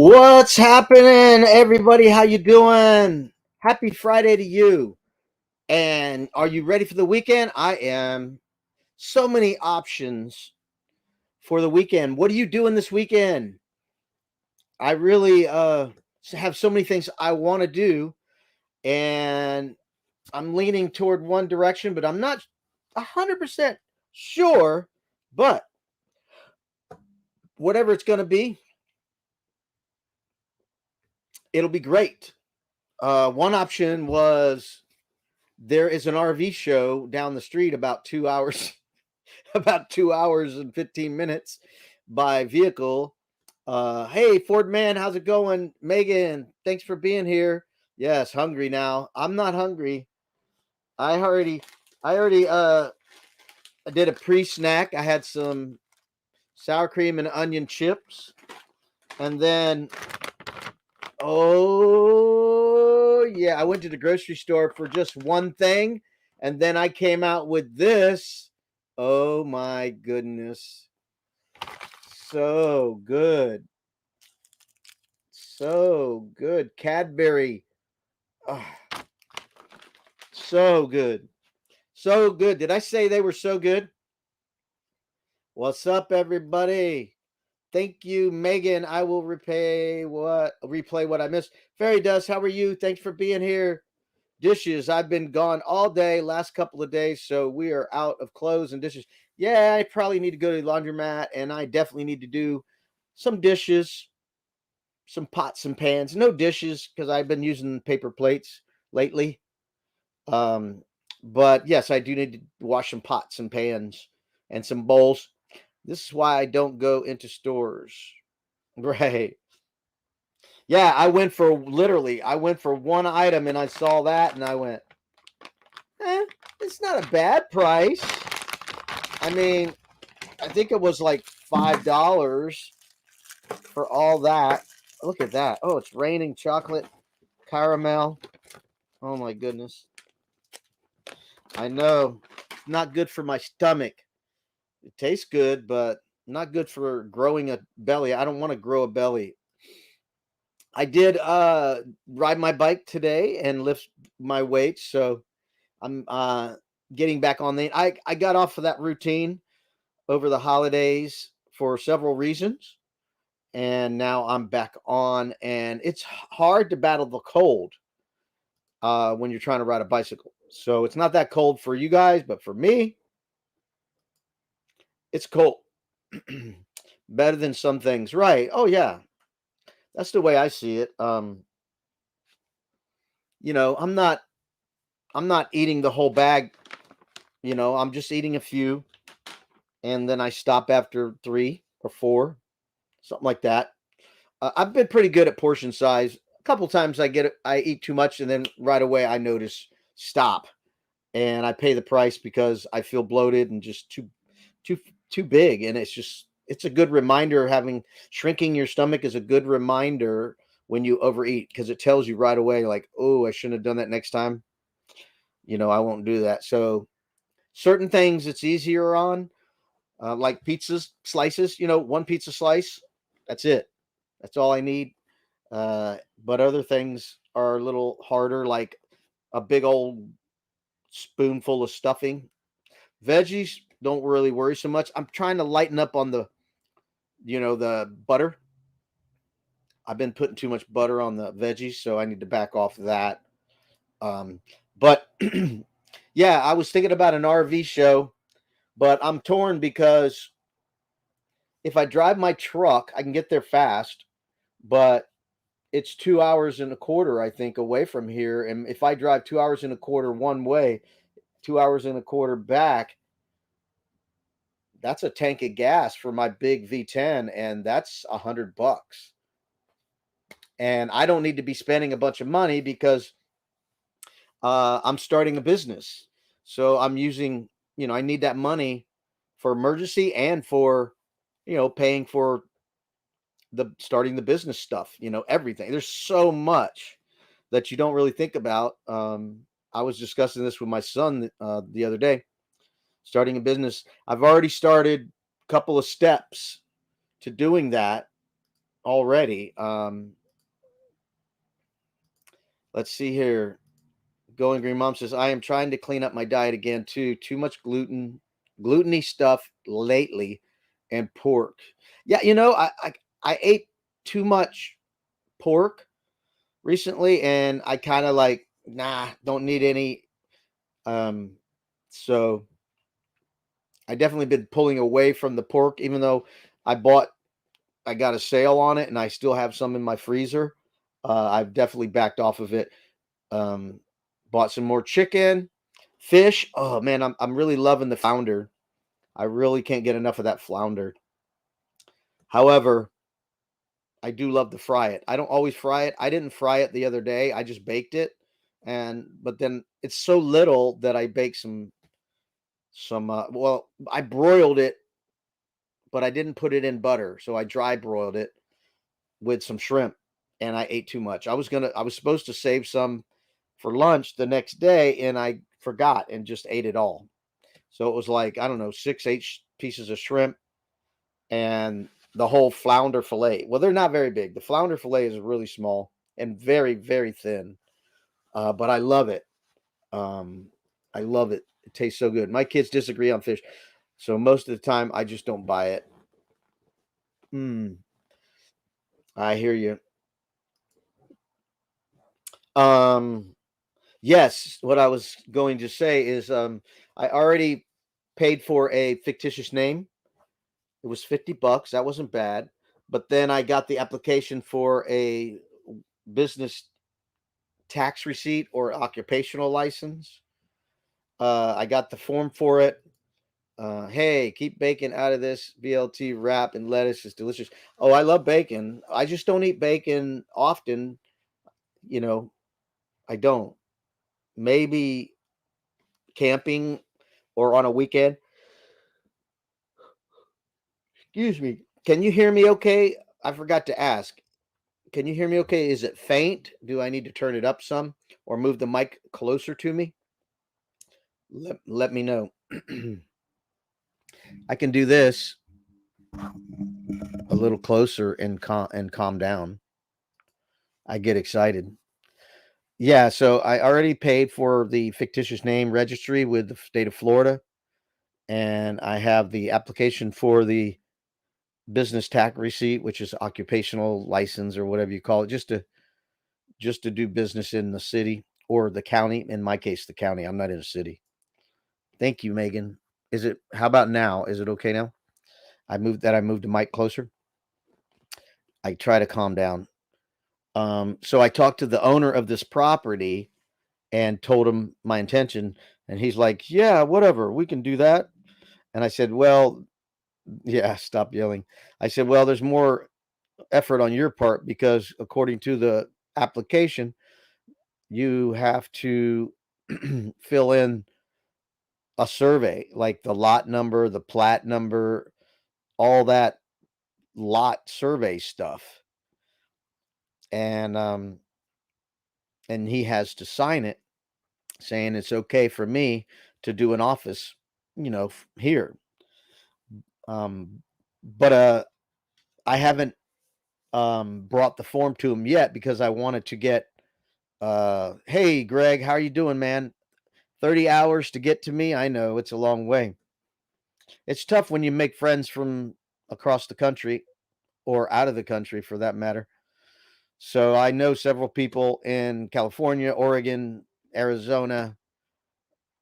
What's happening, everybody? How you doing? Happy Friday to you. And are you ready for the weekend? I am. So many options for the weekend. What are you doing this weekend? I really have so many things I want to do, and I'm leaning toward one direction, but I'm not 100% sure. But whatever it's going to be, it'll be great. One option was there is an RV show down the street about 2 hours, about 2 hours and 15 minutes by vehicle. Hey, Ford man, how's it going? Megan, thanks for being here. Yes, hungry now. I'm not hungry. I already, I already did a pre-snack. I had some sour cream and onion chips, and then oh yeah, I went to the grocery store for just one thing, and then I came out with this. Oh my goodness. So good. So good. Cadbury. Oh, so good. So good. Did I say they were so good? What's up, everybody? Thank you, Megan. I will replay what I missed. Fairy Dust, how are you? Thanks for being here. Dishes. I've been gone all day, last couple of days, so we are out of clothes and dishes. Yeah, I probably need to go to the laundromat, and I definitely need to do some dishes, some pots and pans. No dishes because I've been using paper plates lately. Um, but yes, I do need to wash some pots and pans and some bowls. This is why I don't go into stores. Right. Yeah, I went for one item and I saw that and I went, it's not a bad price. I mean, I think it was like $5 for all that. Look at that. Oh, it's raining chocolate caramel. Oh my goodness. I know. Not good for my stomach. It tastes good, but not good for growing a belly. I don't want to grow a belly. I did ride my bike today and lift my weights, so I'm getting back on the I got off of that routine over the holidays for several reasons, and now I'm back on, and it's hard to battle the cold when you're trying to ride a bicycle. So it's not that cold for you guys, but for me, it's cold. Better than some things, right? Oh yeah, that's the way I see it. I'm not eating the whole bag. I'm just eating a few, and then I stop after 3 or 4, something like that. I've been pretty good at portion size. A couple times I eat too much, and then right away I notice stop, and I pay the price because I feel bloated and just too too big. And it's a good reminder. Having shrinking your stomach is a good reminder when you overeat because it tells you right away, like, oh, I shouldn't have done that next time. I won't do that. So certain things it's easier on, like pizzas slices. One pizza slice, that's it. That's all I need. But other things are a little harder, like a big old spoonful of stuffing. Veggies don't really worry so much. I'm trying to lighten up on the butter. I've been putting too much butter on the veggies, so I need to back off of that. But yeah, I was thinking about an RV show, but I'm torn because if I drive my truck, I can get there fast, but it's 2 hours and a quarter, I think, away from here. And if I drive 2 hours and a quarter one way, 2 hours and a quarter back, that's a tank of gas for my big V10, and that's $100. And I don't need to be spending a bunch of money because I'm starting a business. So I'm using, I need that money for emergency and for, paying for the starting the business stuff, everything. There's so much that you don't really think about. I was discussing this with my son the other day. Starting a business, I've already started a couple of steps to doing that. already. Let's see here. Going Green Mom says, I am trying to clean up my diet again too. Too much gluteny stuff lately, and pork. Yeah, I ate too much pork recently, and I kind of like, nah, don't need any. Um, so I definitely been pulling away from the pork, even though I got a sale on it, and I still have some in my freezer. I've definitely backed off of it. Um, Bought some more chicken, fish. Oh man, I'm really loving the flounder. I really can't get enough of that flounder. However, I do love to fry it. I don't always fry it. I didn't fry it the other day. I just baked it, and but then it's so little that I baked some. Well, I broiled it, but I didn't put it in butter, so I dry broiled it with some shrimp, and I ate too much. I was supposed to save some for lunch the next day, and I forgot and just ate it all. So it was like, I don't know, 6, 8 pieces of shrimp and the whole flounder fillet. Well, they're not very big. The flounder fillet is really small and very, very thin. But I love it. Um, I love it. It tastes so good. My kids disagree on fish. So most of the time, I just don't buy it. I hear you. Um, yes, what I was going to say is I already paid for a fictitious name. It was $50. That wasn't bad. But then I got the application for a business tax receipt or occupational license. I got the form for it. Hey, keep bacon out of this BLT wrap, and lettuce is delicious. Oh, I love bacon. I just don't eat bacon often. You know, I don't. Maybe camping or on a weekend. Excuse me. Can you hear me okay? I forgot to ask. Can you hear me okay? Is it faint? Do I need to turn it up some or move the mic closer to me? Let me know. I can do this a little closer and calm down. I get excited. Yeah, so I already paid for the fictitious name registry with the state of Florida, and I have the application for the business tax receipt, which is occupational license or whatever you call it, just to do business in the city or the county. In my case, the county. I'm not in a city. Thank you, Megan. Is it how about now? Is it okay now? I moved the mic closer. I try to calm down. So I talked to the owner of this property and told him my intention, and he's like, "Yeah, whatever, we can do that." And I said, "Well, yeah, stop yelling." I said, "Well, there's more effort on your part because according to the application, you have to fill in a survey, like the lot number, the plat number, all that lot survey stuff." And he has to sign it saying it's okay for me to do an office, here. Um, but I haven't brought the form to him yet because I wanted to get hey Greg, how are you doing, man? 30 hours to get to me. I know it's a long way. It's tough when you make friends from across the country or out of the country for that matter. So I know several people in California, Oregon, Arizona.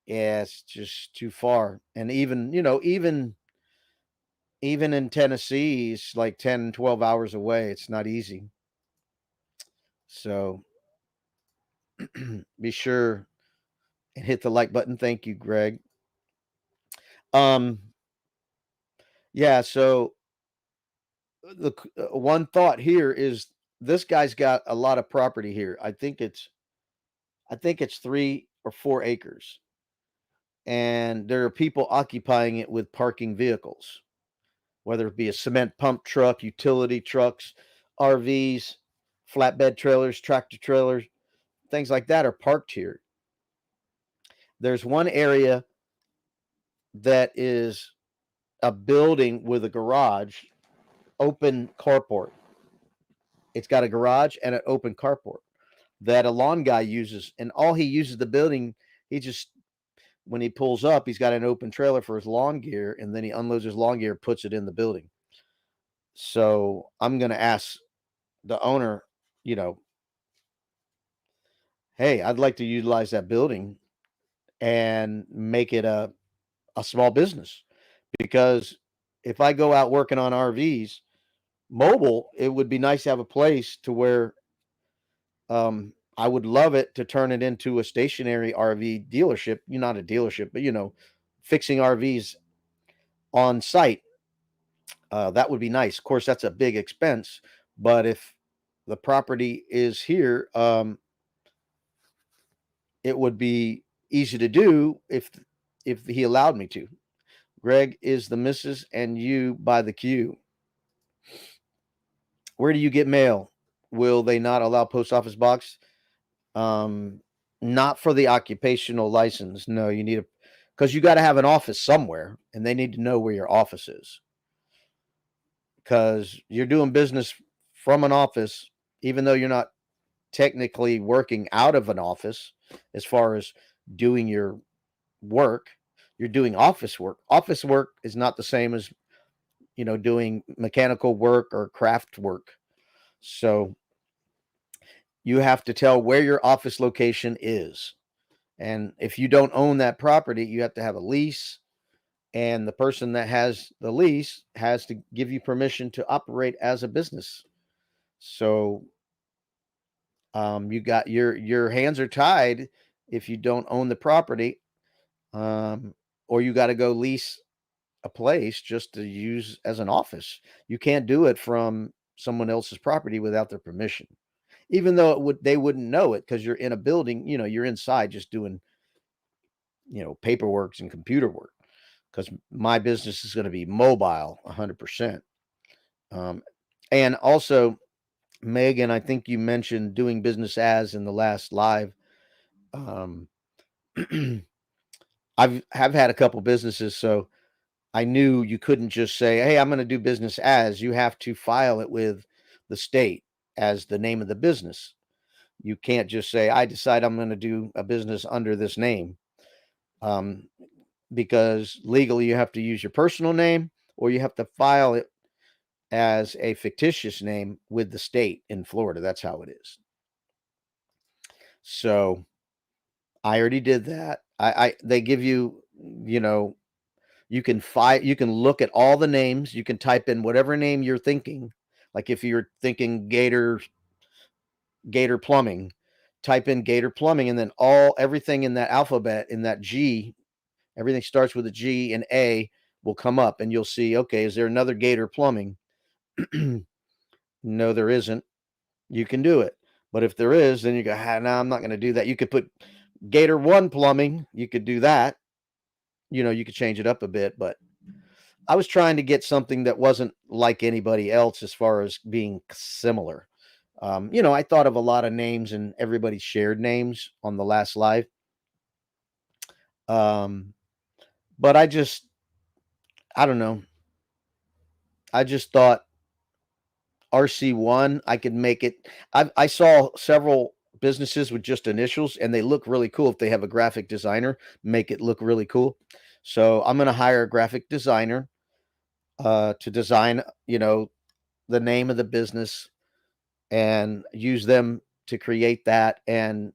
Yeah, it's just too far. And even, even in Tennessee, it's like 10, 12 hours away. It's not easy. So be sure and hit the like button. Thank you, Greg. Um, yeah, so the one thought here is this guy's got a lot of property here. I think it's 3 or 4 acres, and there are people occupying it with parking vehicles, whether it be a cement pump truck, utility trucks, RVs, flatbed trailers, tractor trailers, things like that are parked here. There's one area that is a building with a garage, open carport. It's got a garage and an open carport that a lawn guy uses, and all he uses the building. He just when he pulls up, he's got an open trailer for his lawn gear, and then he unloads his lawn gear, puts it in the building. So I'm going to ask the owner, you know, hey, I'd like to utilize that building and make it a small business because if I go out working on RVs, mobile, it would be nice to have a place to where I would love it to turn it into a stationary RV dealership. You're not a dealership, but fixing RVs on site. That would be nice. Of course, that's a big expense, but if the property is here, it would be easy to do if he allowed me to. Greg is the missus and you by the queue. Where do you get mail? Will they not allow post office box? Um, Not for the occupational license. No, you need because you got to have an office somewhere, and they need to know where your office is. Because you're doing business from an office, even though you're not technically working out of an office, as far as doing your work, you're doing office work. Office work is not the same as doing mechanical work or craft work. So you have to tell where your office location is. And if you don't own that property, you have to have a lease. And the person that has the lease has to give you permission to operate as a business. So you got your hands are tied if you don't own the property, or you got to go lease a place just to use as an office. You can't do it from someone else's property without their permission. Even though they wouldn't know it because you're in a building, you're inside just doing, paperwork and computer work. Because my business is going to be mobile 100%. And also, Megan, I think you mentioned doing business as in the last live. Um, have had a couple businesses, so I knew you couldn't just say, "Hey, I'm going to do business as." You have to file it with the state as the name of the business. You can't just say, "I decide I'm going to do a business under this name," um, because legally you have to use your personal name or you have to file it as a fictitious name with the state in Florida. That's how it is. So I already did that. I they give you, you know, you can look at all the names, you can type in whatever name you're thinking. Like if you're thinking Gator Plumbing, type in Gator Plumbing and then everything in that alphabet in that G, everything starts with a G and A will come up and you'll see, okay, is there another Gator Plumbing? No, there isn't. You can do it. But if there is, then you go, no, I'm not going to do that. You could put Gator One Plumbing. You could do that. You could change it up a bit, but I was trying to get something that wasn't like anybody else as far as being similar. I thought of a lot of names and everybody shared names on the last live. Um, but I don't know. I just thought RC1, I could make it. I saw several businesses with just initials and they look really cool. If they have a graphic designer, make it look really cool. So I'm going to hire a graphic designer to design, the name of the business and use them to create that. And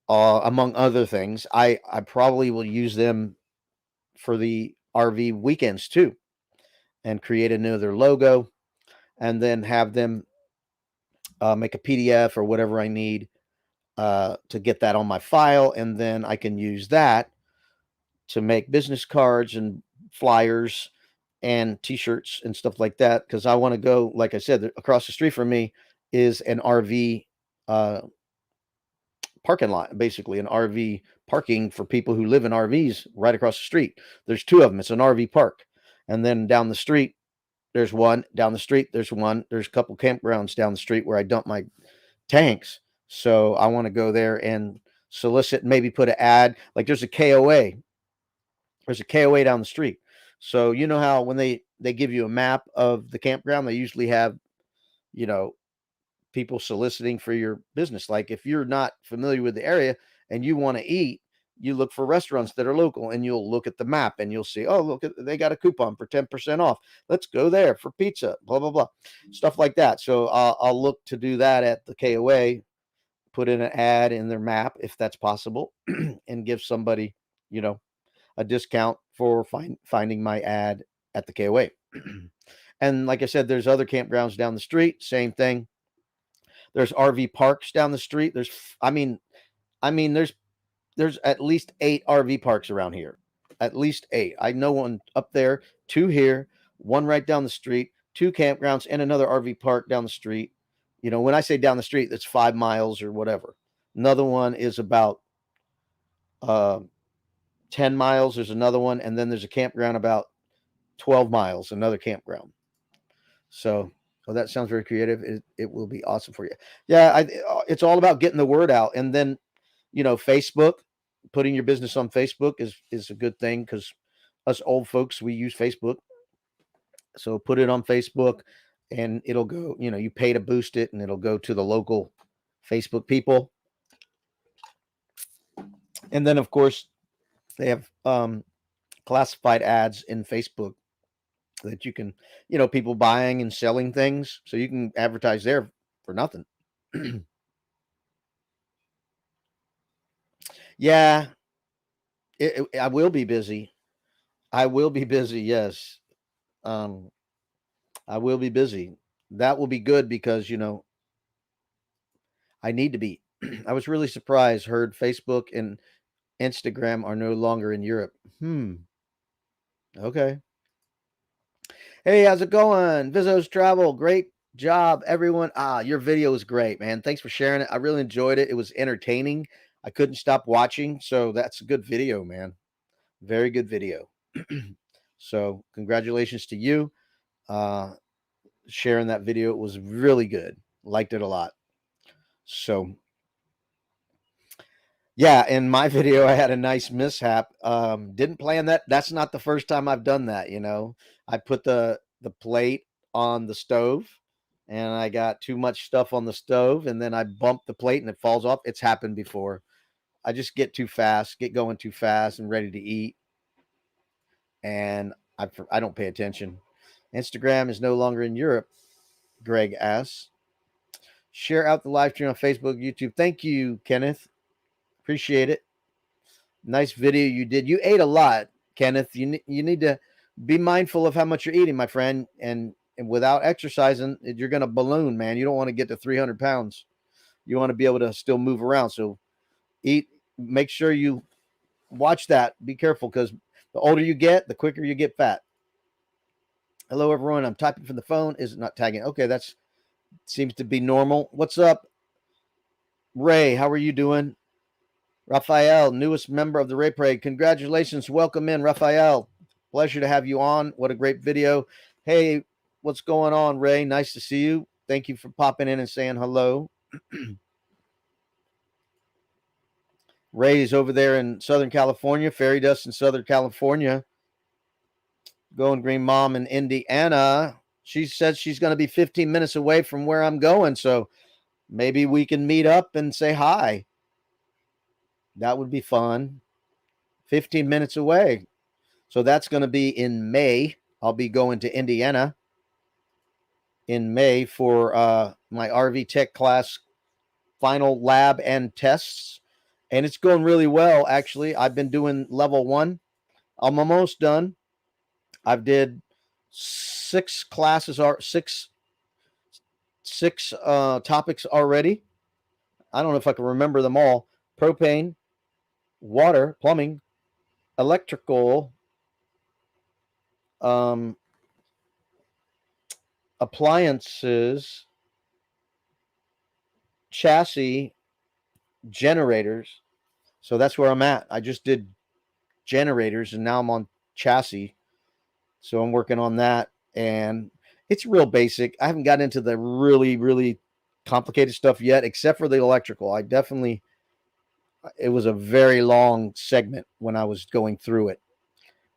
among other things, I probably will use them for the RV weekends too and create another logo and then have them make a PDF or whatever I need to get that on my file. And then I can use that to make business cards and flyers and t-shirts and stuff like that. Cause I want to go, like I said, across the street from me is an RV parking lot, basically an RV parking for people who live in RVs right across the street. There's two of them. It's an RV park. And then down the street, there's one. Down the street, there's one. There's a couple campgrounds down the street where I dump my tanks. So I want to go there and solicit, maybe put an ad. Like there's a KOA. There's a KOA down the street. So you know how when they give you a map of the campground, they usually have, people soliciting for your business. Like if you're not familiar with the area and you want to eat, you look for restaurants that are local, and you'll look at the map and you'll see, oh, look, they got a coupon for 10% off. Let's go there for pizza, blah, blah, blah, stuff like that. So I'll look to do that at the KOA, put in an ad in their map if that's possible, and give somebody, a discount for finding my ad at the KOA. And like I said, there's other campgrounds down the street, same thing. There's RV parks down the street. There's at least 8 RV parks around here. At least 8. I know one up there, 2 here, one right down the street, 2 campgrounds, and another RV park down the street. When I say down the street, that's 5 miles or whatever. Another one is about 10 miles. There's another one, and then there's a campground about 12 miles, another campground. So, that sounds very creative. It will be awesome for you. Yeah, it's all about getting the word out. And then, Facebook, putting your business on Facebook is a good thing, because us old folks, we use Facebook. So put it on Facebook, and it'll go, you pay to boost it, and it'll go to the local Facebook people. And then, of course, they have classified ads in Facebook that you can, people buying and selling things. So you can advertise there for nothing. Yeah, I will be busy. I will be busy. Yes. I will be busy. That will be good, because, I need to be. I was really surprised, heard Facebook and Instagram are no longer in Europe. Okay. Hey, how's it going? Vizos Travel. Great job, everyone. Your video was great, man. Thanks for sharing it. I really enjoyed it. It was entertaining. I couldn't stop watching. So that's a good video, man. Very good video. So congratulations to you. Sharing that video. It was really good. Liked it a lot. So yeah, in my video, I had a nice mishap. Didn't plan that. That's not the first time I've done that. I put the plate on the stove, and I got too much stuff on the stove, and then I bumped the plate and it falls off. It's happened before. I just get going too fast and ready to eat, and I don't pay attention. Instagram is no longer in Europe, Greg asks. Share out the live stream on Facebook, YouTube. Thank you, Kenneth. Appreciate it. Nice video you did. You ate a lot, Kenneth. You need to be mindful of how much you're eating, my friend. And without exercising, you're going to balloon, man. You don't want to get to 300 pounds. You want to be able to still move around. So eat. Make sure you watch that. Be careful, because the older you get, the quicker you get fat. Hello, everyone. I'm typing from the phone. Is it not tagging? Okay, that seems to be normal. What's up, Ray? How are you doing? Raphael, newest member of the RaidParade. Congratulations. Welcome in, Raphael. Pleasure to have you on. What a great video. Hey, what's going on, Ray? Nice to see you. Thank you for popping in and saying hello. Ray is over there in Southern California, fairy dust in Southern California. Going Green Mom in Indiana. She says she's going to be 15 minutes away from where I'm going, so maybe we can meet up and say hi. That would be fun. 15 minutes away. So that's going to be in May. I'll be going to Indiana in May for my RV Tech class final lab and tests. And it's going really well, actually. I've been doing level 1. I'm almost done. I've did 6 classes, or six topics already. I don't know if I can remember them all. Propane, water, plumbing, electrical, appliances, chassis, generators. So that's where I'm at. I just did generators, and now I'm on chassis. So I'm working on that, and it's real basic. I haven't got into the really, really complicated stuff yet, except for the electrical. It was a very long segment when I was going through it.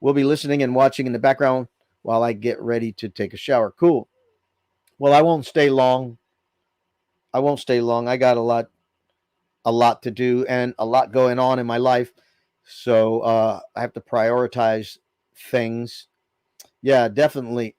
We'll be listening and watching in the background while I get ready to take a shower. Cool. Well, I won't stay long. I won't stay long. I got a lot to do and a lot going on in my life. So I have to prioritize things. Yeah, definitely.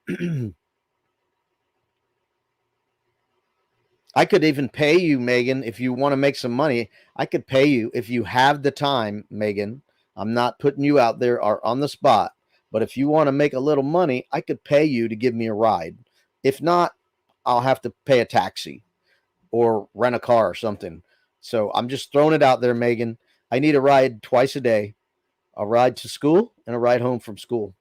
I could even pay you, Megan, if you want to make some money. I could pay you if you have the time, Megan. I'm not putting you out there or on the spot, but if you want to make a little money, I could pay you to give me a ride. If not, I'll have to pay a taxi or rent a car or something. So I'm just throwing it out there, Megan. I need a ride twice a day, a ride to school and a ride home from school.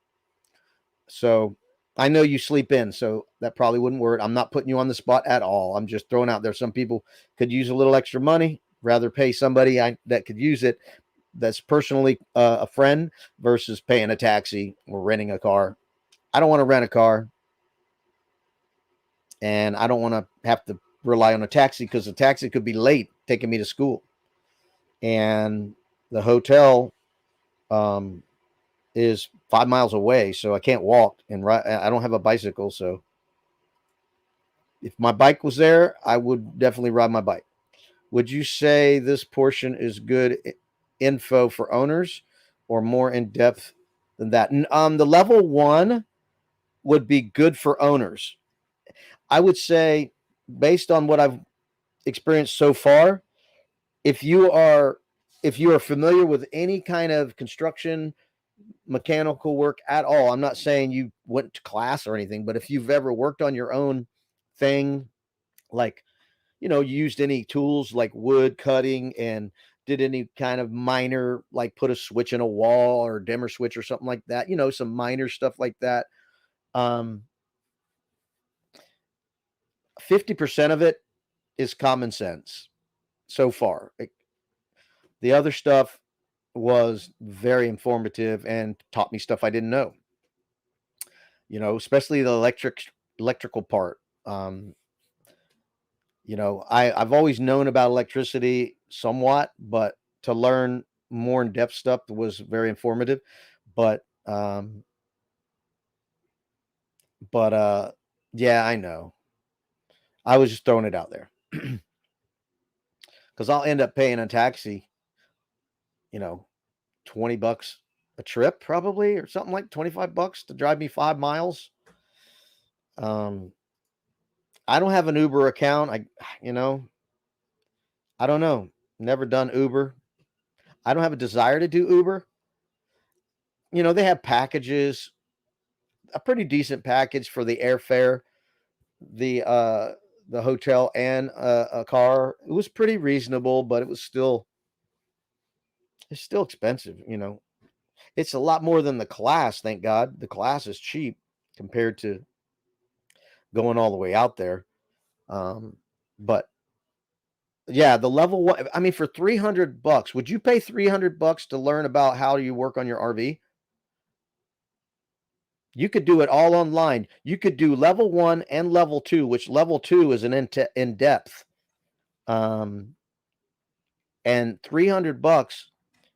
So I know you sleep in, so that probably wouldn't work. I'm not putting you on the spot at all. I'm just throwing out there. Some people could use a little extra money, rather pay somebody that could use it that's personally a friend versus paying a taxi or renting a car. I don't want to rent a car, and I don't want to have to rely on a taxi because the taxi could be late taking me to school. And the hotel um, is 5 miles away, so I can't walk and ride. I don't have a bicycle, so if my bike was there, I would definitely ride my bike. Would you say this portion is good info for owners or more in depth than that? The level one would be good for owners. I would say, based on what I've experienced so far, if you are if you are familiar with any kind of construction, mechanical work at all, I'm not saying you went to class or anything, but if you've ever worked on your own thing, like used any tools like wood cutting and did any kind of minor, like put a switch in a wall or dimmer switch or something like that, some minor stuff like that. Um, 50% of it is common sense so far. The other stuff was very informative and taught me stuff I didn't know, especially the electrical part. Um, I've always known about electricity somewhat, but to learn more in depth stuff was very informative. But yeah, I know. I was just throwing it out there because I'll end up paying a taxi, you know, $20 a trip probably, or something like $25 to drive me 5 miles. Um, I don't have an Uber account. You know, I don't know. Never done Uber. I don't have a desire to do Uber. They have packages, a pretty decent package for the airfare, the uh the hotel and a car. It was pretty reasonable, but it's still expensive. It's a lot more than the class, thank God. The class is cheap compared to going all the way out there. But yeah, the level one, I mean, for $300, would you pay $300 to learn about how you work on your RV? You could do it all online. You could do level one and level two, which level two is an in depth. Um, and $300,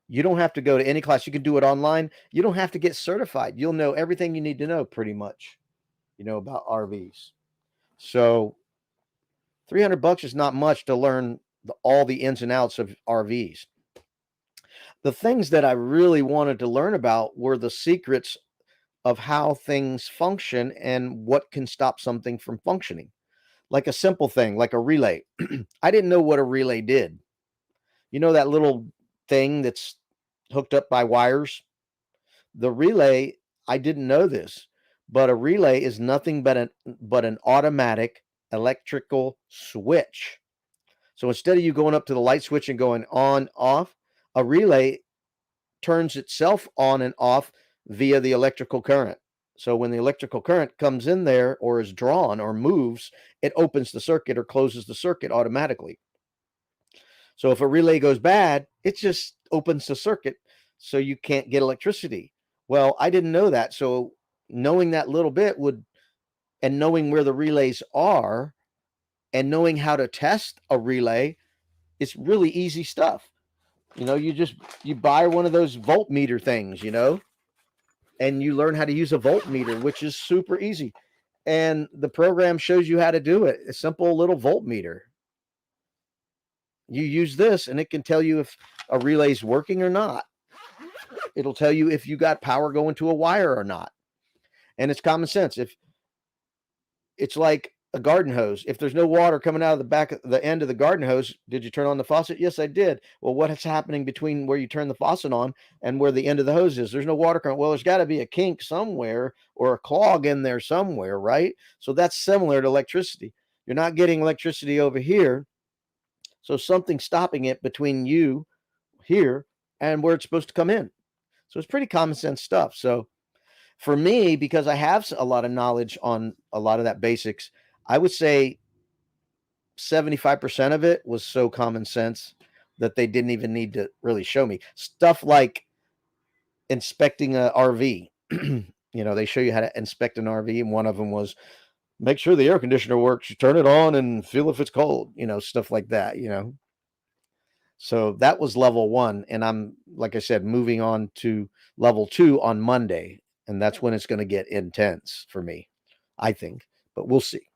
you don't have to go to any class. You can do it online. You don't have to get certified. You'll know everything you need to know pretty much, about RVs. So $300 is not much to learn all the ins and outs of RVs. The things that I really wanted to learn about were the secrets of how things function and what can stop something from functioning. Like a simple thing, like a relay. I didn't know what a relay did. That little thing that's hooked up by wires? The relay, I didn't know this, but a relay is nothing but an automatic electrical switch. So instead of you going up to the light switch and going on, off, a relay turns itself on and off via the electrical current. So when the electrical current comes in there or is drawn or moves, it opens the circuit or closes the circuit automatically. So if a relay goes bad, it just opens the circuit so you can't get electricity. Well, I didn't know that. So knowing that little bit and knowing where the relays are and knowing how to test a relay, it's really easy stuff. You buy one of those voltmeter things, and you learn how to use a voltmeter, which is super easy. And the program shows you how to do it. A simple little voltmeter. You use this and it can tell you if a relay's working or not. It'll tell you if you got power going to a wire or not. And it's common sense. If it's like a garden hose, if there's no water coming out of the back of the end of the garden hose, did you turn on the faucet? Yes, I did. Well, what's happening between where you turn the faucet on and where the end of the hose is? There's no water current. Well, there's got to be a kink somewhere or a clog in there somewhere, right? So that's similar to electricity. You're not getting electricity over here. So something's stopping it between you here and where it's supposed to come in. So it's pretty common sense stuff. So for me, because I have a lot of knowledge on a lot of that basics, I would say 75% of it was so common sense that they didn't even need to really show me. Stuff like inspecting a RV. They show you how to inspect an RV, and one of them was make sure the air conditioner works. You turn it on and feel if it's cold, stuff like that, So that was level 1. And I'm, like I said, moving on to level 2 on Monday. And that's when it's going to get intense for me, I think. But we'll see.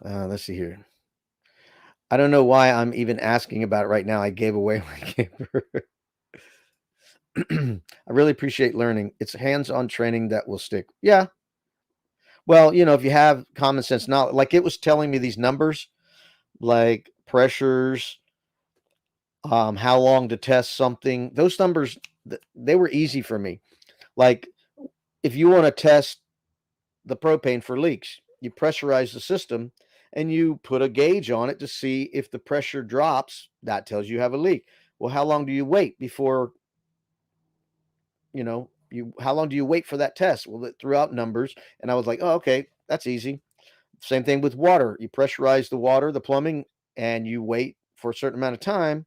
Let's see here. I don't know why I'm even asking about it right now. I gave away my camper. I really appreciate learning. It's hands-on training that will stick. Yeah. Well, if you have common sense knowledge, like it was telling me these numbers, like pressures, how long to test something. Those numbers, they were easy for me. Like if you want to test the propane for leaks, you pressurize the system and you put a gauge on it to see if the pressure drops. That tells you have a leak. Well, how long do you wait before, how long do you wait for that test? Well, it threw out numbers and I was like, oh, okay, that's easy. Same thing with water. You pressurize the water, the plumbing, and you wait for a certain amount of time.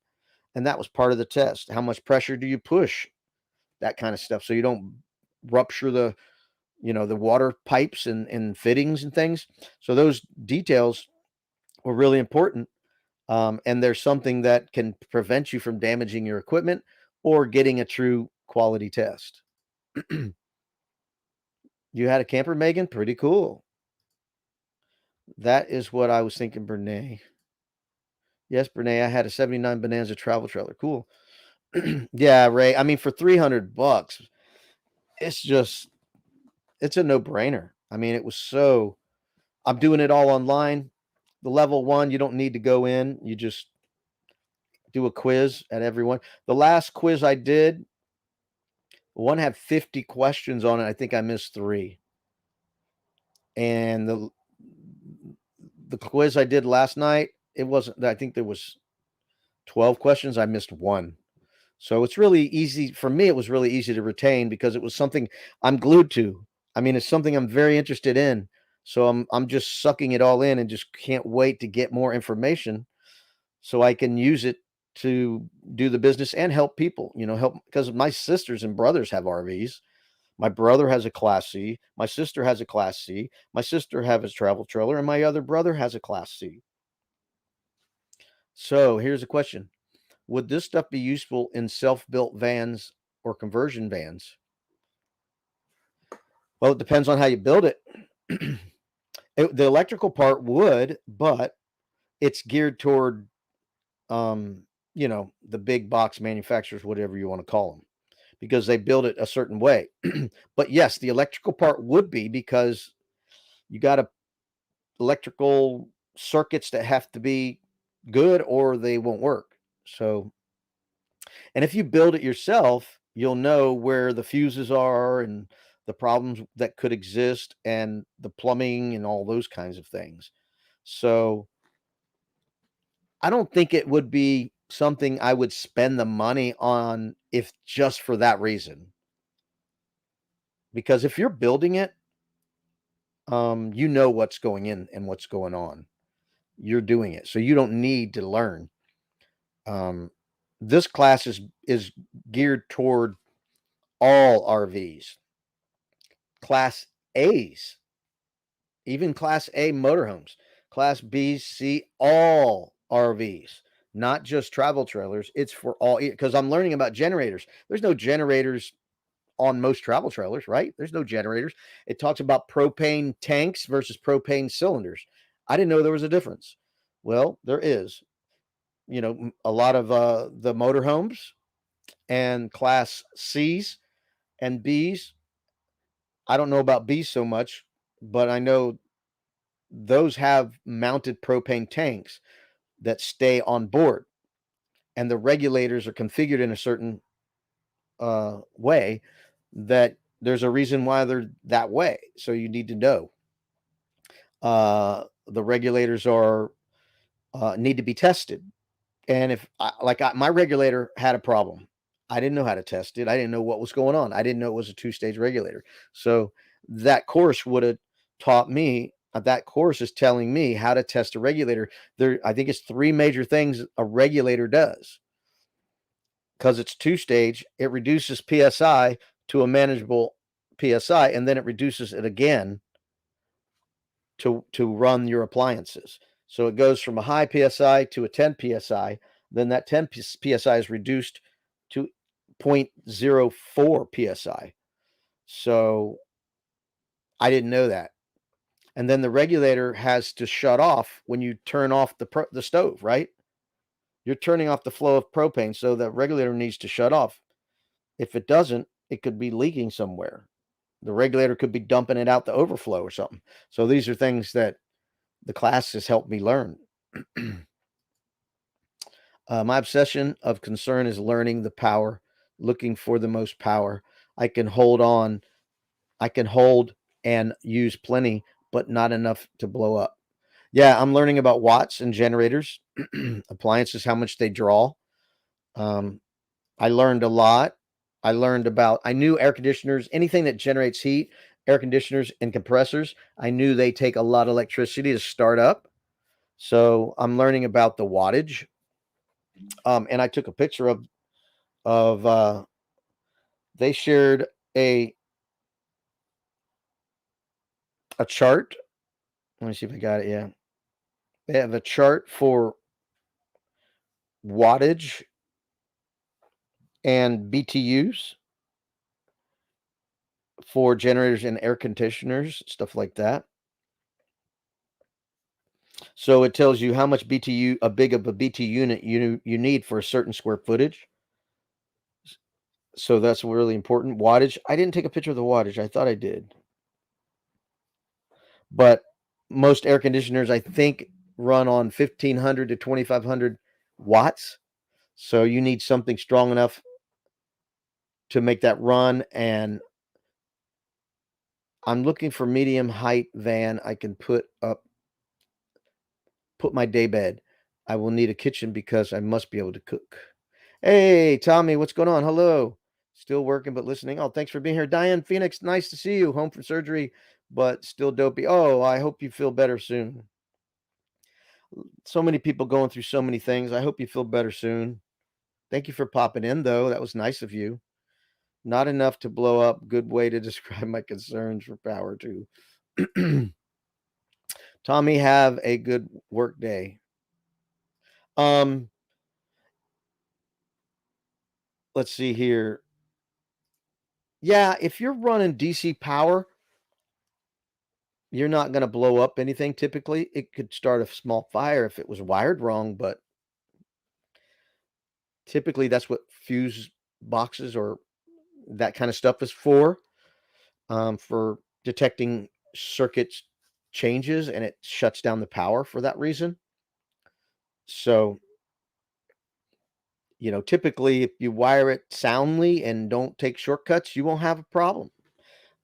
And that was part of the test. How much pressure do you push? That kind of stuff. So you don't rupture the water pipes and fittings and things. So those details were really important. And there's something that can prevent you from damaging your equipment or getting a true quality test. You had a camper, Megan? Pretty cool. That is what I was thinking, Brene. Yes, Brene, I had a 79 Bonanza travel trailer. Cool. Yeah, Ray. I mean, for $300, it's a no-brainer. I mean, I'm doing it all online. The level 1, you don't need to go in. You just do a quiz at everyone. The last quiz I did, one had 50 questions on it. I think I missed 3. And the quiz I did last night, I think there was 12 questions. I missed 1. So it's really easy for me. It was really easy to retain because it was something I'm glued to. I mean, it's something I'm very interested in. So I'm just sucking it all in and just can't wait to get more information so I can use it to do the business and help people, help, because my sisters and brothers have RVs. My brother has a Class C. My sister has a Class C. My sister has a travel trailer, and my other brother has a Class C. So here's a question. Would this stuff be useful in self-built vans or conversion vans? Well, it depends on how you build it. The electrical part would, but it's geared toward, the big box manufacturers, whatever you want to call them, because they build it a certain way. But yes, the electrical part would be because you got electrical circuits that have to be good or they won't work. So, and if you build it yourself, you'll know where the fuses are and the problems that could exist and the plumbing and all those kinds of things. So I don't think it would be something I would spend the money on if just for that reason. Because if you're building it, you know what's going in and what's going on. You're doing it. So you don't need to learn. This class is geared toward all RVs, Class A's, even Class A motorhomes, Class B, C, all RVs, not just travel trailers. It's for all, because I'm learning about generators. There's no generators on most travel trailers, right? There's no generators. It talks about propane tanks versus propane cylinders. I didn't know there was a difference. Well, there is. a lot of the motorhomes and class C's and B's. I don't know about B's so much, but I know those have mounted propane tanks that stay on board, and the regulators are configured in a certain way that there's a reason why they're that way. So you need to know. The regulators are need to be tested. And if my regulator had a problem, I didn't know how to test it. I didn't know what was going on. I didn't know it was a two-stage regulator. So that course would have taught me. That course is telling me how to test a regulator. I think it's three major things a regulator does. Because it's two-stage, it reduces PSI to a manageable PSI, and then it reduces it again to run your appliances. So it goes from a high PSI to a 10 PSI. Then that 10 PSI is reduced to 0.04 PSI. So I didn't know that. And then the regulator has to shut off when you turn off the stove, right? You're turning off the flow of propane, so the regulator needs to shut off. If it doesn't, it could be leaking somewhere. The regulator could be dumping it out the overflow or something. So these are things that the class has helped me learn. My obsession of concern is learning the power, looking for the most power. I can hold on, I can hold and use plenty, but not enough to blow up. Yeah, I'm learning about watts and generators, appliances, how much they draw. I learned a lot. I knew air conditioners, anything that generates heat, air conditioners and compressors. I knew they take a lot of electricity to start up. So I'm learning about the wattage. And I took a picture of they shared a chart. Let me see if I got it. Yeah. They have a chart for wattage and BTUs for generators and air conditioners, stuff like that. So it tells you how much BTU, a big of a BTU unit you need for a certain square footage. So that's really important. Wattage. I didn't take a picture of the wattage. I thought I did. But most air conditioners, I think, run on 1500 to 2500 watts. So you need something strong enough to make that run. And I'm looking for medium height van I can put my day bed. I will need a kitchen because I must be able to cook. Hey, Tommy, what's going on? Hello. Still working but listening. Oh, thanks for being here. Diane Phoenix, nice to see you. Home from surgery, but still dopey. Oh, I hope you feel better soon. So many people going through so many things. I hope you feel better soon. Thank you for popping in, though. That was nice of you. Not enough to blow up. Good way to describe my concerns for power, too. Tommy, have a good work day. Let's see here. Yeah, if you're running DC power, you're not going to blow up anything typically. It could start a small fire if it was wired wrong, but typically that's what fuse boxes or that kind of stuff is for detecting circuit changes, and it shuts down the power for that reason. So, typically if you wire it soundly and don't take shortcuts, you won't have a problem.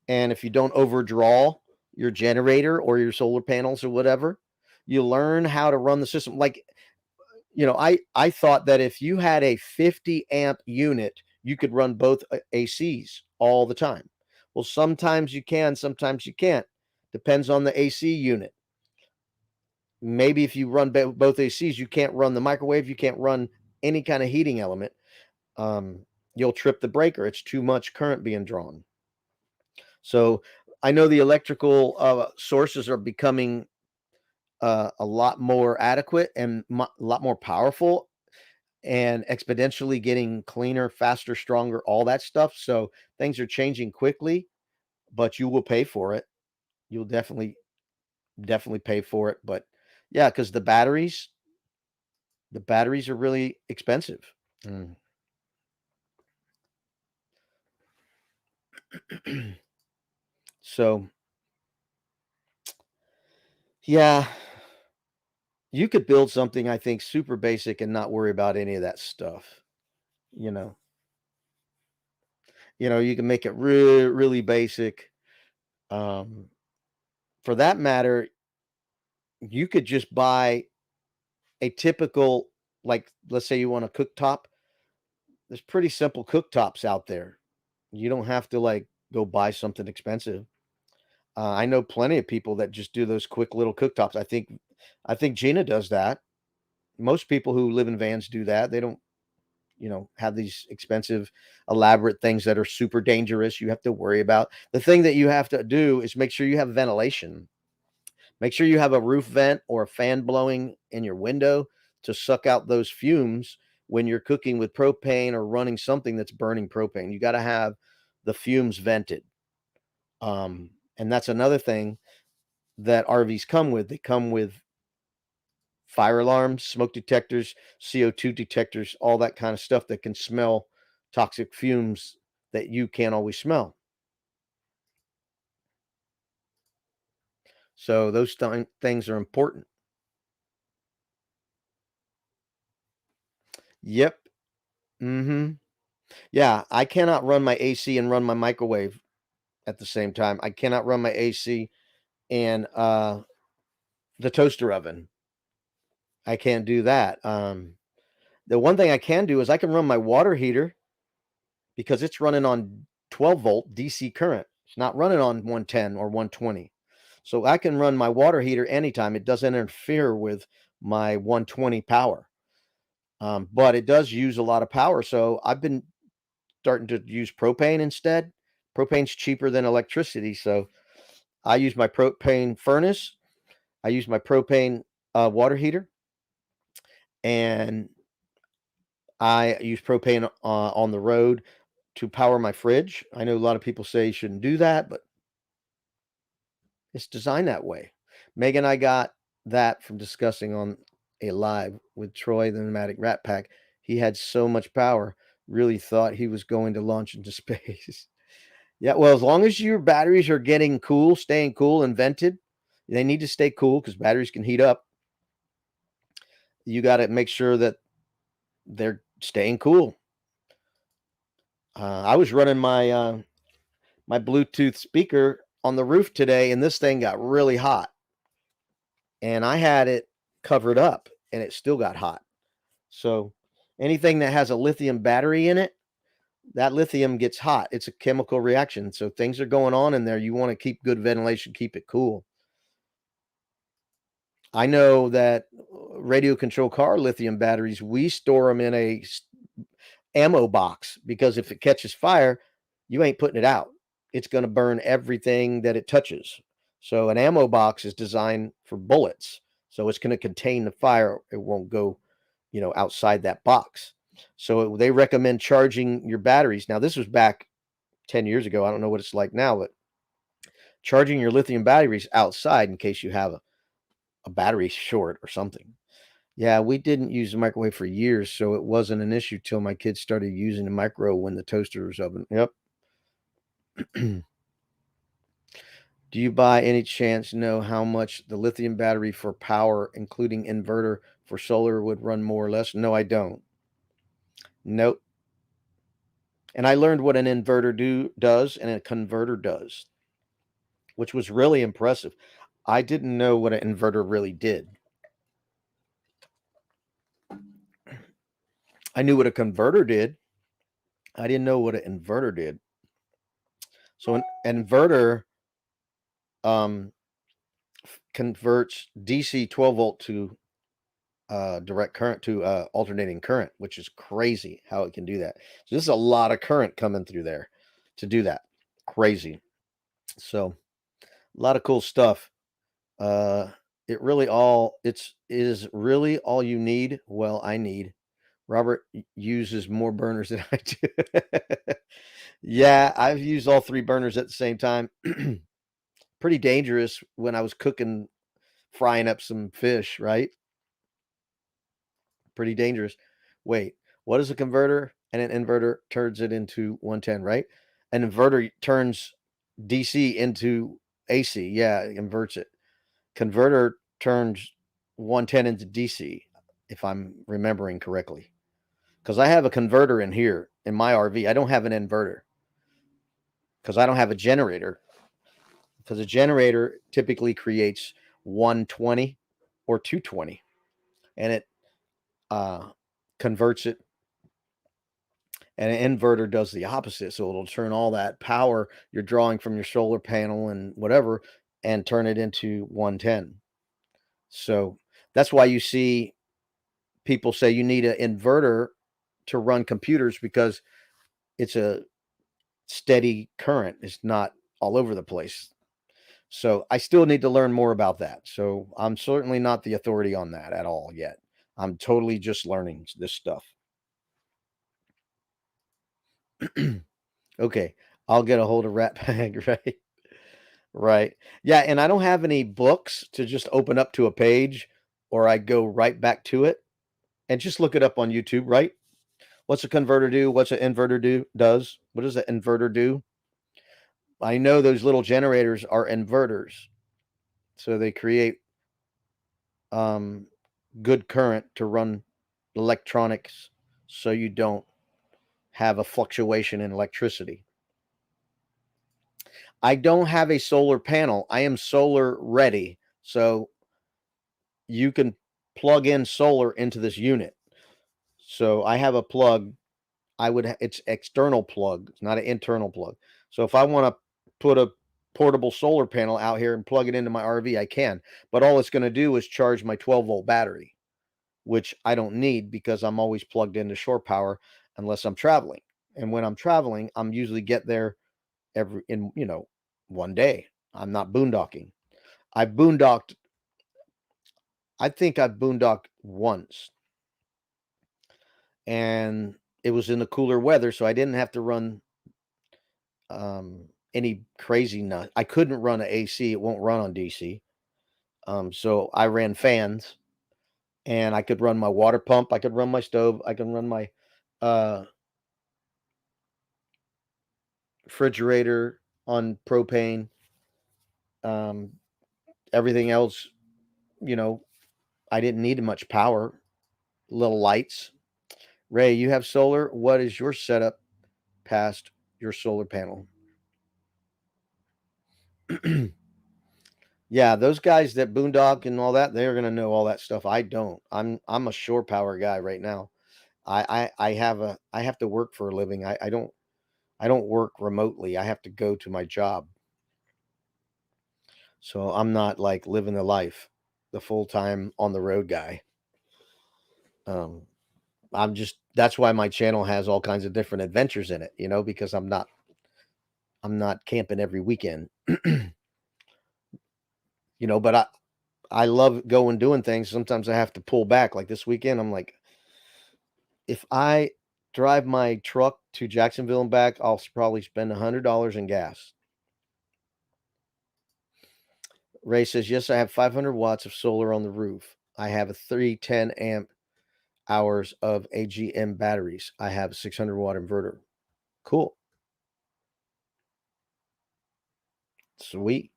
And if you don't overdraw your generator or your solar panels or whatever, you learn how to run the system. Like, I thought that if you had a 50 amp unit, you could run both ACs all the time. Well, sometimes you can, sometimes you can't. Depends on the AC unit. Maybe if you run both ACs, you can't run the microwave, you can't run any kind of heating element. You'll trip the breaker. It's too much current being drawn. So I know the electrical sources are becoming a lot more adequate and a lot more powerful and exponentially getting cleaner, faster, stronger, all that stuff. So things are changing quickly, but you will pay for it. You'll definitely pay for it. But yeah, because the batteries, The batteries are really expensive. Mm. So, yeah, you could build something, I think, super basic and not worry about any of that stuff. You know, you can make it really, really basic. Um, for that matter, you could just buy a typical, like, let's say you want a cooktop. There's pretty simple cooktops out there. You don't have to like go buy something expensive. I know plenty of people that just do those quick little cooktops. I think Gina does that. Most people who live in vans do that. They don't, have these expensive, elaborate things that are super dangerous. You have to worry about. The thing that you have to do is make sure you have ventilation. Make sure you have a roof vent or a fan blowing in your window to suck out those fumes when you're cooking with propane or running something that's burning propane. You got to have the fumes vented. And that's another thing that RVs come with. They come with fire alarms, smoke detectors, CO2 detectors, all that kind of stuff that can smell toxic fumes that you can't always smell. So those things are important. Yep. Mhm. Yeah, I cannot run my AC and run my microwave at the same time. I cannot run my AC and the toaster oven. I can't do that. The one thing I can do is I can run my water heater because it's running on 12-volt DC current. It's not running on 110 or 120. So I can run my water heater anytime. It doesn't interfere with my 120 power. But it does use a lot of power. So I've been starting to use propane instead. Propane's cheaper than electricity. So I use my propane furnace. I use my propane water heater. And I use propane on the road to power my fridge. I know a lot of people say you shouldn't do that, but it's designed that way. Meg and I got that from discussing on a live with Troy, the Nomadic Rat Pack. He had so much power, really thought he was going to launch into space. Yeah, well, as long as your batteries are getting cool, staying cool and vented, they need to stay cool because batteries can heat up. You got to make sure that they're staying cool. I was running my Bluetooth speaker on the roof today, and this thing got really hot. And I had it covered up, and it still got hot. So anything that has a lithium battery in it, that lithium gets hot. It's a chemical reaction. So things are going on in there. You want to keep good ventilation, keep it cool. I know that radio control car lithium batteries, we store them in a ammo box because if it catches fire, you ain't putting it out. It's going to burn everything that it touches. So an ammo box is designed for bullets. So it's going to contain the fire. It won't go, outside that box. So they recommend charging your batteries. Now, this was back 10 years ago. I don't know what it's like now, but charging your lithium batteries outside in case you have a battery short or something. Yeah, we didn't use the microwave for years, so it wasn't an issue till my kids started using the micro when the toaster was oven. Yep. Do you by any chance know how much the lithium battery for power, including inverter for solar, would run more or less? No, I don't. Nope. And I learned what an inverter does and a converter does, which was really impressive. I didn't know what an inverter really did. I knew what a converter did. I didn't know what an inverter did. So an inverter um, converts DC 12 volt to direct current to alternating current, which is crazy how it can do that. So this is a lot of current coming through there to do that. Crazy. So a lot of cool stuff. Uh, it is really all you need. Well, I need. Robert uses more burners than I do. Yeah, I've used all three burners at the same time. Pretty dangerous when I was cooking, frying up some fish, right? pretty dangerous. Wait, what is a converter? And an inverter turns it into 110, right? An inverter turns DC into AC. Yeah, it inverts it. Converter turns 110 into DC, if I'm remembering correctly. Because I have a converter in here in my RV. I don't have an inverter because I don't have a generator. Because a generator typically creates 120 or 220, and it converts it. And an inverter does the opposite. So it'll turn all that power you're drawing from your solar panel and whatever and turn it into 110. So that's why you see people say you need an inverter to run computers because it's a steady current. It's not all over the place. So I still need to learn more about that. So I'm certainly not the authority on that at all yet. I'm totally just learning this stuff. Okay, I'll get a hold of Rat Bag, right? Right. Yeah, and I don't have any books to just open up to a page or I go right back to it and just look it up on YouTube, right? What's a converter do? What's an inverter do? Does? What does an inverter do? I know those little generators are inverters. So they create um, good current to run electronics so you don't have a fluctuation in electricity. I don't have a solar panel. I am solar ready. So you can plug in solar into this unit. So I have a plug. It's external plug. It's not an internal plug. So if I want to put a portable solar panel out here and plug it into my RV, I can. But all it's going to do is charge my 12-volt battery, which I don't need because I'm always plugged into shore power unless I'm traveling. And when I'm traveling, I'm usually get there in one day. I'm not boondocking. I boondocked. I think I've boondocked once, and it was in the cooler weather, so I didn't have to run any crazy nut. I couldn't run an AC; it won't run on DC. So I ran fans, and I could run my water pump. I could run my stove. I can run my uh, refrigerator on propane. Um, Everything else, you know, I didn't need much power. Little lights. Ray, you have solar. What is your setup past your solar panel? Yeah, those guys that boondock and all that, they're gonna know all that stuff. I don't. I'm a shore power guy right now. I have to work for a living. I don't work remotely. I have to go to my job. So I'm not like living the life, the full time on the road guy. Um, I'm just that's why my channel has all kinds of different adventures in it, because I'm not camping every weekend. But I love going doing things. Sometimes I have to pull back. Like this weekend, I'm like, if I drive my truck to Jacksonville and back, I'll probably spend $100 in gas. Ray says, yes, I have 500 watts of solar on the roof. I have a 310 amp hours of AGM batteries. I have a 600 watt inverter. Cool. Sweet.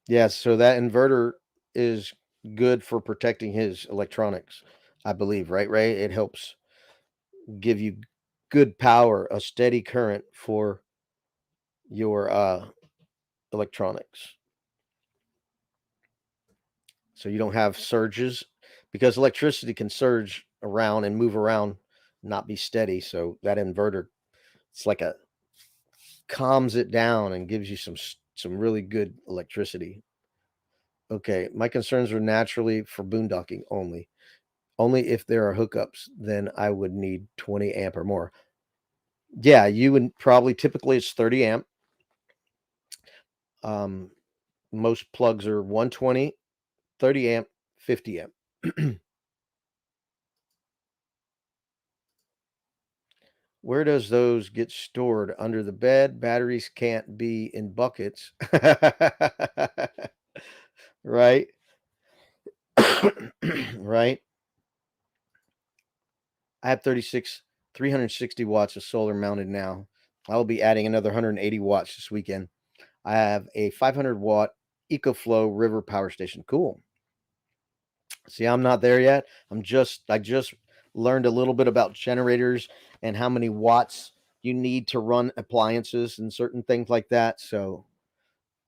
Yeah, so that inverter is good for protecting his electronics, I believe, right, Ray? It helps give you good power, a steady current for your electronics. So you don't have surges because electricity can surge around and move around, not be steady. So that inverter, it's like a calms it down and gives you some really good electricity. Okay, my concerns are naturally for boondocking only. Only if there are hookups, then I would need 20 amp or more. Yeah, you would probably typically it's 30 amp. Um, most plugs are 120, 30 amp, 50 amp. Where does those get stored? Under the bed? Batteries can't be in buckets. Right? Right? I have 360 watts of solar mounted now. I will be adding another 180 watts this weekend. I have a 500-watt EcoFlow river power station. Cool. See, I'm not there yet. I just learned a little bit about generators and how many watts you need to run appliances and certain things like that. So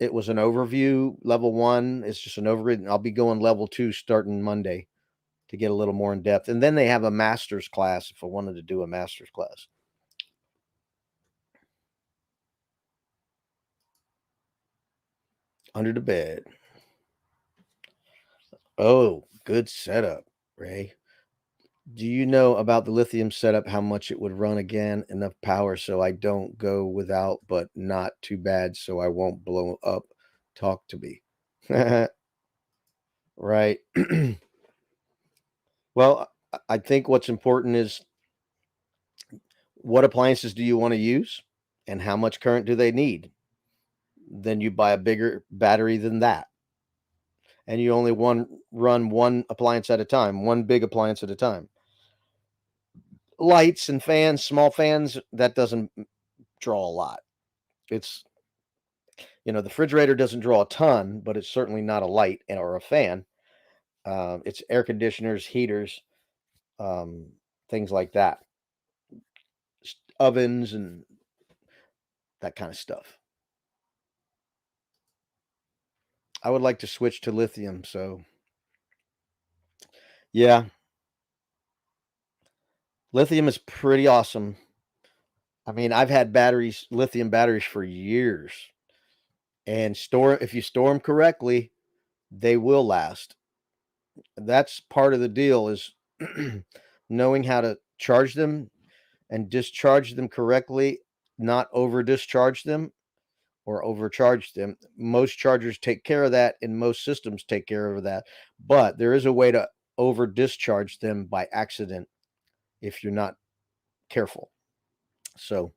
it was an overview. Level 1 is just an overview, and I'll be going level 2 starting Monday to get a little more in depth. And then they have a master's class if I wanted to do a master's class. Under the bed. Oh, good setup, Ray. Do you know about the lithium setup, how much it would run again? Enough power so I don't go without, but not too bad so I won't blow up. Talk to me. Right. Well, I think what's important is what appliances do you want to use and how much current do they need? Then you buy a bigger battery than that. And you only run one appliance at a time, one big appliance at a time. Lights and fans, small fans, that doesn't draw a lot. It's, the refrigerator doesn't draw a ton, but it's certainly not a light or a fan. It's air conditioners, heaters, um, things like that, ovens, and that kind of stuff. I would like to switch to lithium. So, yeah, lithium is pretty awesome. I mean, I've had lithium batteries for years, and if you store them correctly, they will last. That's part of the deal is knowing how to charge them and discharge them correctly, not over discharge them or overcharge them. Most chargers take care of that, and most systems take care of that. But there is a way to over discharge them by accident if you're not careful. So,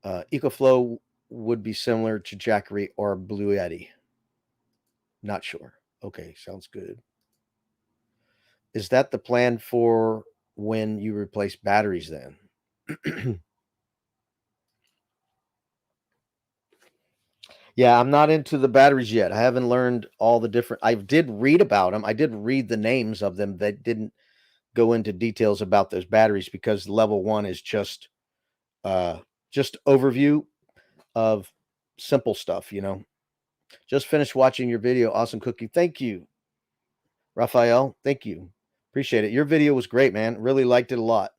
EcoFlow would be similar to Jackery or Blue Yeti. Not sure. Okay, sounds good. Is that the plan for when you replace batteries then? Yeah, I'm not into the batteries yet. I haven't learned all the different. I did read about them. I did read the names of them that didn't go into details about those batteries because level 1 is just overview of simple stuff. Just finished watching your video. Awesome cooking. Thank you, Raphael. Thank you. Appreciate it. Your video was great, man. Really liked it a lot.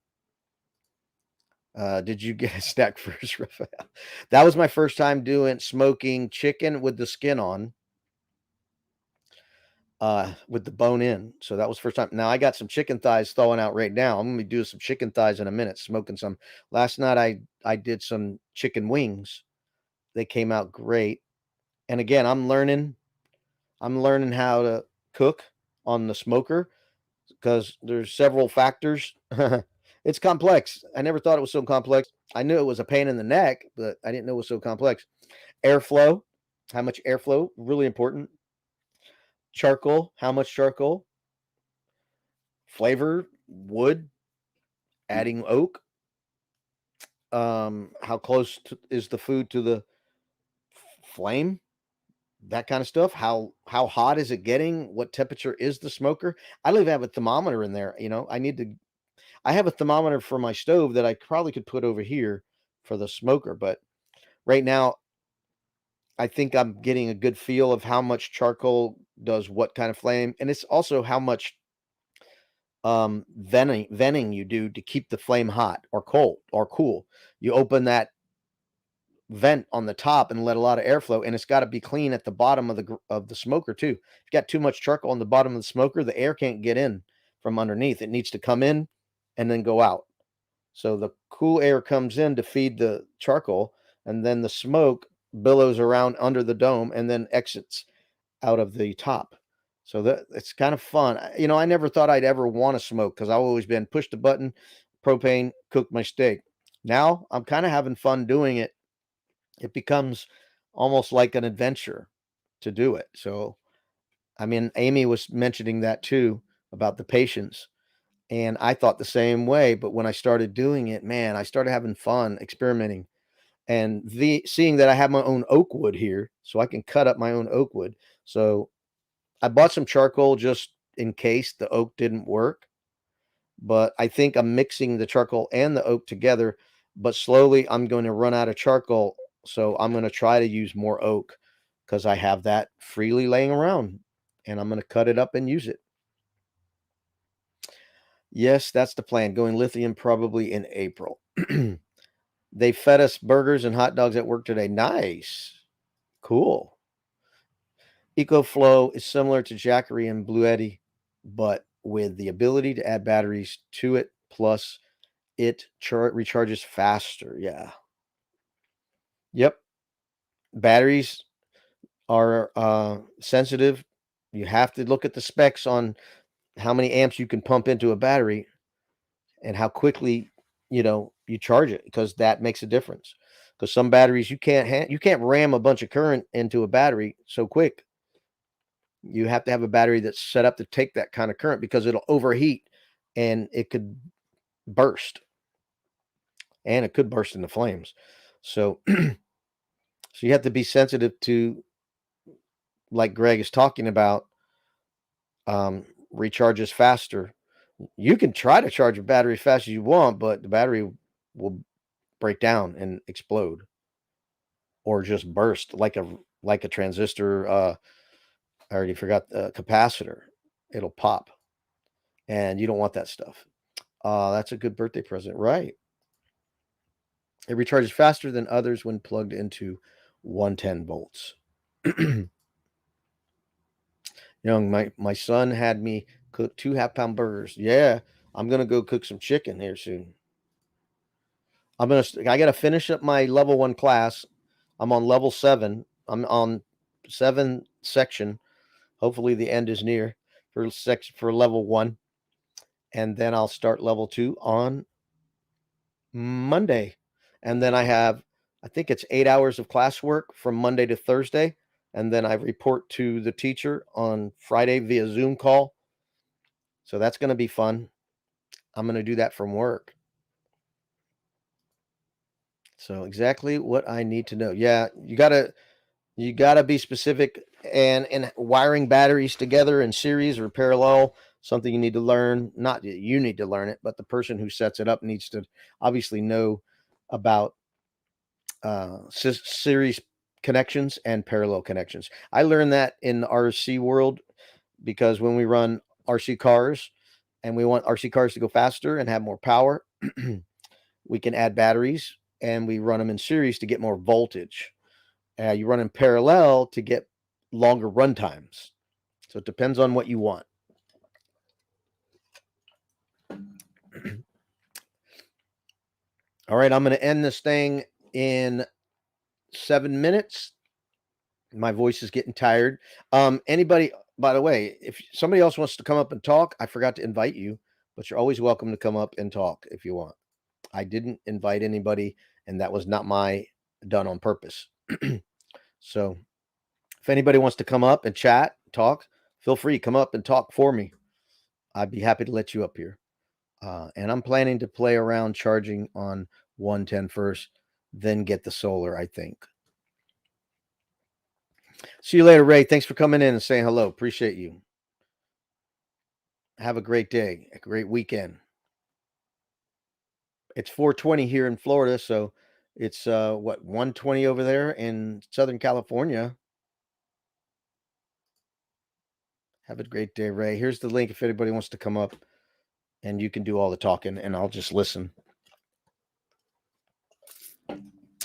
Did you get a snack first, Raphael? That was my first time doing smoking chicken with the skin on, with the bone in. So that was the first time. Now I got some chicken thighs thawing out right now. I'm gonna be doing some chicken thighs in a minute, smoking some. Last night I did some chicken wings. They came out great. And again, I'm learning how to cook on the smoker because there's several factors. It's complex. I never thought it was so complex. I knew it was a pain in the neck, but I didn't know it was so complex. Airflow, how much airflow, really important. Charcoal, how much charcoal? Flavor, wood, adding oak. How close is the food to the flame? That kind of stuff. How hot is it getting? What temperature is the smoker? I live have a thermometer in there. I have a thermometer for my stove that I probably could put over here for the smoker, but right now I think I'm getting a good feel of how much charcoal does what kind of flame, and it's also how much venting you do to keep the flame hot or cold or cool. You open that vent on the top and let a lot of airflow, and it's got to be clean at the bottom of the smoker too. If you got too much charcoal on the bottom of the smoker, the air can't get in from underneath. It needs to come in and then go out. So the cool air comes in to feed the charcoal, and then the smoke billows around under the dome and then exits out of the top. So that it's kind of fun. I never thought I'd ever want to smoke because I've always been push the button, propane, cook my steak. Now I'm kind of having fun doing it. It becomes almost like an adventure to do it. So I mean, Amy was mentioning that too about the patience. And I thought the same way. But when I started doing it, man, I started having fun experimenting and seeing that I have my own oak wood here, so I can cut up my own oak wood. So I bought some charcoal just in case the oak didn't work. But I think I'm mixing the charcoal and the oak together. But slowly I'm going to run out of charcoal. So I'm going to try to use more oak because I have that freely laying around and I'm going to cut it up and use it. Yes, that's the plan. Going lithium probably in April. They fed us burgers and hot dogs at work today. Nice. Cool. EcoFlow is similar to Jackery and Blue Eddy, but with the ability to add batteries to it, plus it recharges faster. Yeah. Yep. Batteries are sensitive. You have to look at the specs on how many amps you can pump into a battery and how quickly you charge it because that makes a difference. Because some batteries you can't ram a bunch of current into a battery so quick. You have to have a battery that's set up to take that kind of current because it'll overheat and it could burst and it could burst into flames. So so you have to be sensitive to, like Greg is talking about, recharges faster. You can try to charge a battery as fast as you want, but the battery will break down and explode or just burst like a transistor. I already forgot the capacitor. It'll pop, and you don't want that stuff. That's a good birthday present, right? It recharges faster than others when plugged into 110 volts. Young, my son had me cook 2 half-pound burgers. Yeah, I'm gonna go cook some chicken here soon. I gotta finish up my level 1 class. I'm on level 7. I'm on 7 section. Hopefully the end is near for level 1, and then I'll start level 2 on Monday. And then I think it's 8 hours of classwork from Monday to Thursday, and then I report to the teacher on Friday via Zoom call. So that's gonna be fun. I'm gonna do that from work. So exactly what I need to know. Yeah, you gotta be specific and wiring batteries together in series or parallel, something you need to learn. Not that you need to learn it, but the person who sets it up needs to obviously know about series connections and parallel connections. I learned that in the RC world because when we run RC cars and we want RC cars to go faster and have more power, we can add batteries and we run them in series to get more voltage. You run in parallel to get longer run times. So it depends on what you want. All right, I'm going to end this thing in 7 minutes. My voice is getting tired. Anybody, by the way, if somebody else wants to come up and talk, I forgot to invite you, but you're always welcome to come up and talk if you want. I didn't invite anybody, and that was not my done on purpose. So if anybody wants to come up and chat, talk, feel free, come up and talk for me. I'd be happy to let you up here. And I'm planning to play around charging on 110 first, then get the solar, I think. See you later, Ray. Thanks for coming in and saying hello. Appreciate you. Have a great day, a great weekend. It's 4:20 here in Florida, so it's what 1:20 over there in Southern California. Have a great day, Ray. Here's the link if anybody wants to come up and you can do all the talking and I'll just listen.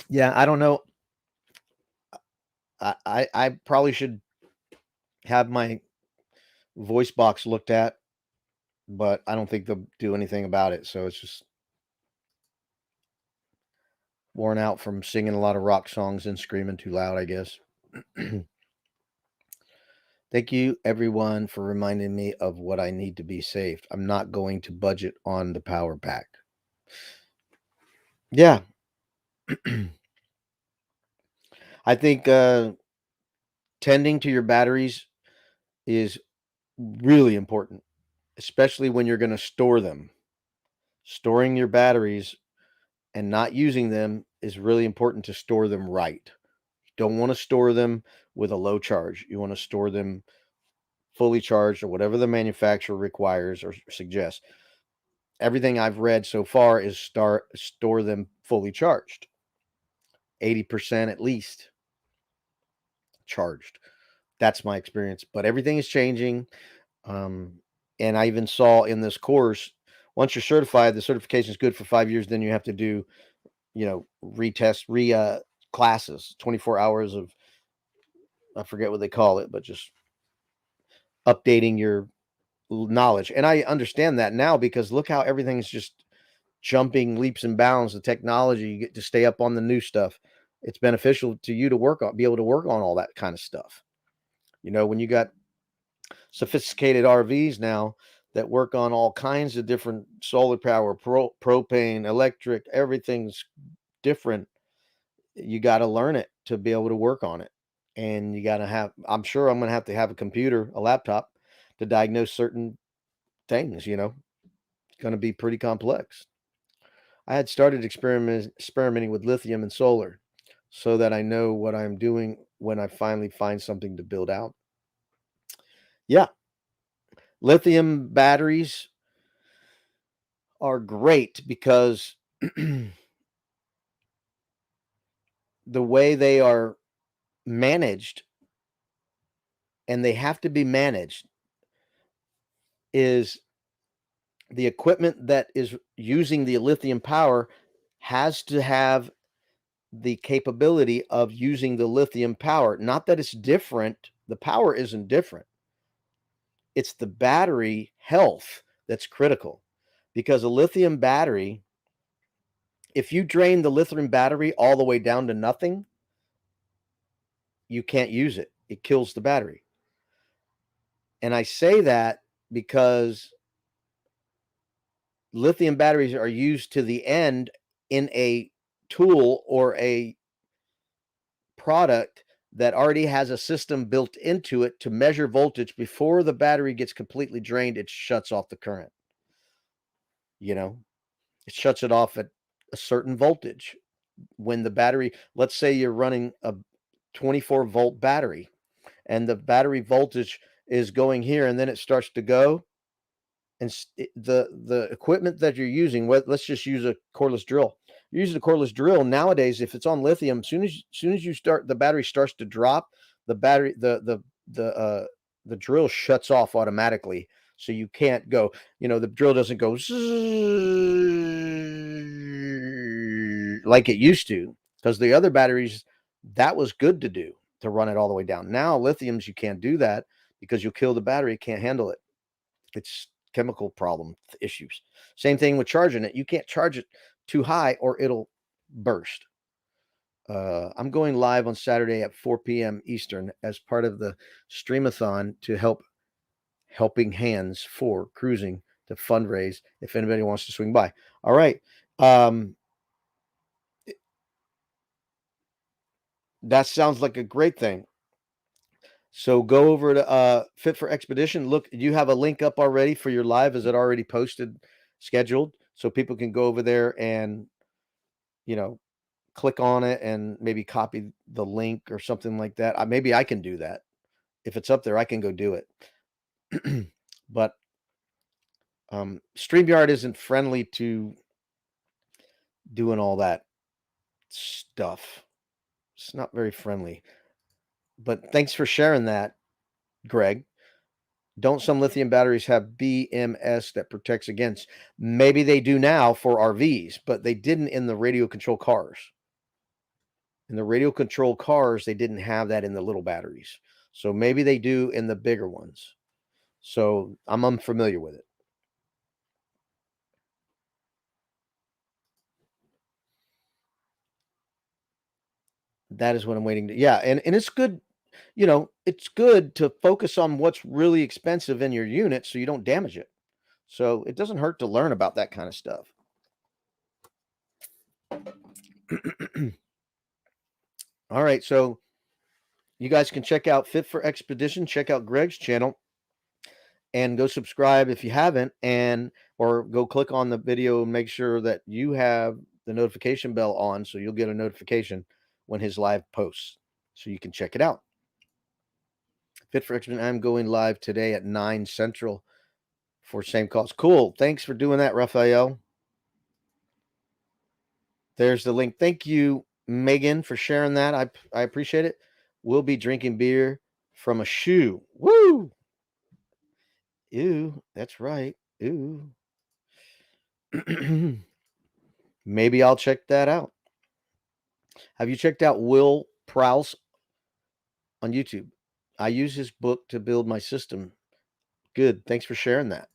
Yeah, I don't know. I probably should have my voice box looked at, but I don't think they'll do anything about it. So it's just worn out from singing a lot of rock songs and screaming too loud, I guess. Thank you, everyone, for reminding me of what I need to be saved. I'm not going to budget on the power back. Yeah. I think tending to your batteries is really important, especially when you're going to store them. Storing your batteries and not using them is really important to store them right. You don't want to store them with a low charge. You want to store them fully charged or whatever the manufacturer requires or suggests. Everything I've read so far is store them fully charged, 80% at least charged. That's my experience, but everything is changing. Um, and I even saw in this course, once you're certified, the certification is good for 5 years. Then you have to do, retest, classes, 24 hours of, I forget what they call it, but just updating your knowledge. And I understand that now because look how everything's just jumping leaps and bounds. The technology, you get to stay up on the new stuff. It's beneficial to you to be able to work on all that kind of stuff. When you got sophisticated RVs now that work on all kinds of different solar power, propane, electric, everything's different. You got to learn it to be able to work on it. And you got to I'm sure I'm going to have a computer, a laptop to diagnose certain things, it's going to be pretty complex. I had started experimenting with lithium and solar so that I know what I'm doing when I finally find something to build out. Yeah, lithium batteries are great because the way they are managed, and they have to be managed, is the equipment that is using the lithium power has to have the capability of using the lithium power. Not that it's different, the power isn't different. It's the battery health that's critical because a lithium battery, if you drain the lithium battery all the way down to nothing, you can't use it. It kills the battery. And I say that because lithium batteries are used to the end in a tool or a product that already has a system built into it to measure voltage before the battery gets completely drained. It shuts off the current. You know, it shuts it off at a certain voltage. When the battery, let's say you're running a 24-volt battery and the battery voltage is going here and then it starts to go, and the equipment that you're using, let's just use a cordless drill. You're using a cordless drill nowadays. If it's on lithium, soon as you start, the battery starts to drop. The battery, the drill shuts off automatically, so you can't go. The drill doesn't go like it used to, because the other batteries, that was good to do, to run it all the way down. Now lithiums, you can't do that because you'll kill the battery. It can't handle it. It's chemical problem issues. Same thing with charging it. You can't charge it too high or it'll burst. I'm going live on Saturday at 4 p.m. Eastern as part of the Streamathon to Helping Hands for Cruising to fundraise if anybody wants to swing by. All right. That sounds like a great thing. So go over to Fit for Expedition. Look, you have a link up already for your live. Is it already posted, scheduled? So people can go over there and, click on it and maybe copy the link or something like that. Maybe I can do that. If it's up there, I can go do it. But StreamYard isn't friendly to doing all that stuff. It's not very friendly. But thanks for sharing that, Greg. Don't some lithium batteries have BMS that protects against? Maybe they do now for RVs, but they didn't in the radio control cars. In the radio control cars, they didn't have that in the little batteries. So maybe they do in the bigger ones. So I'm unfamiliar with it. That is what I'm waiting to. Yeah, and it's good. It's good to focus on what's really expensive in your unit so you don't damage it. So it doesn't hurt to learn about that kind of stuff. All right, so you guys can check out Fit for Expedition, check out Greg's channel, and go subscribe if you haven't, and or go click on the video and make sure that you have the notification bell on so you'll get a notification when his live posts so you can check it out. Fit for Expedition, I'm going live today at 9 Central for same cost. Cool. Thanks for doing that, Raphael. There's the link. Thank you, Megan, for sharing that. I appreciate it. We'll be drinking beer from a shoe. Woo! Ew, that's right. Ew. Maybe I'll check that out. Have you checked out Will Prowse on YouTube? I use his book to build my system. Good. Thanks for sharing that.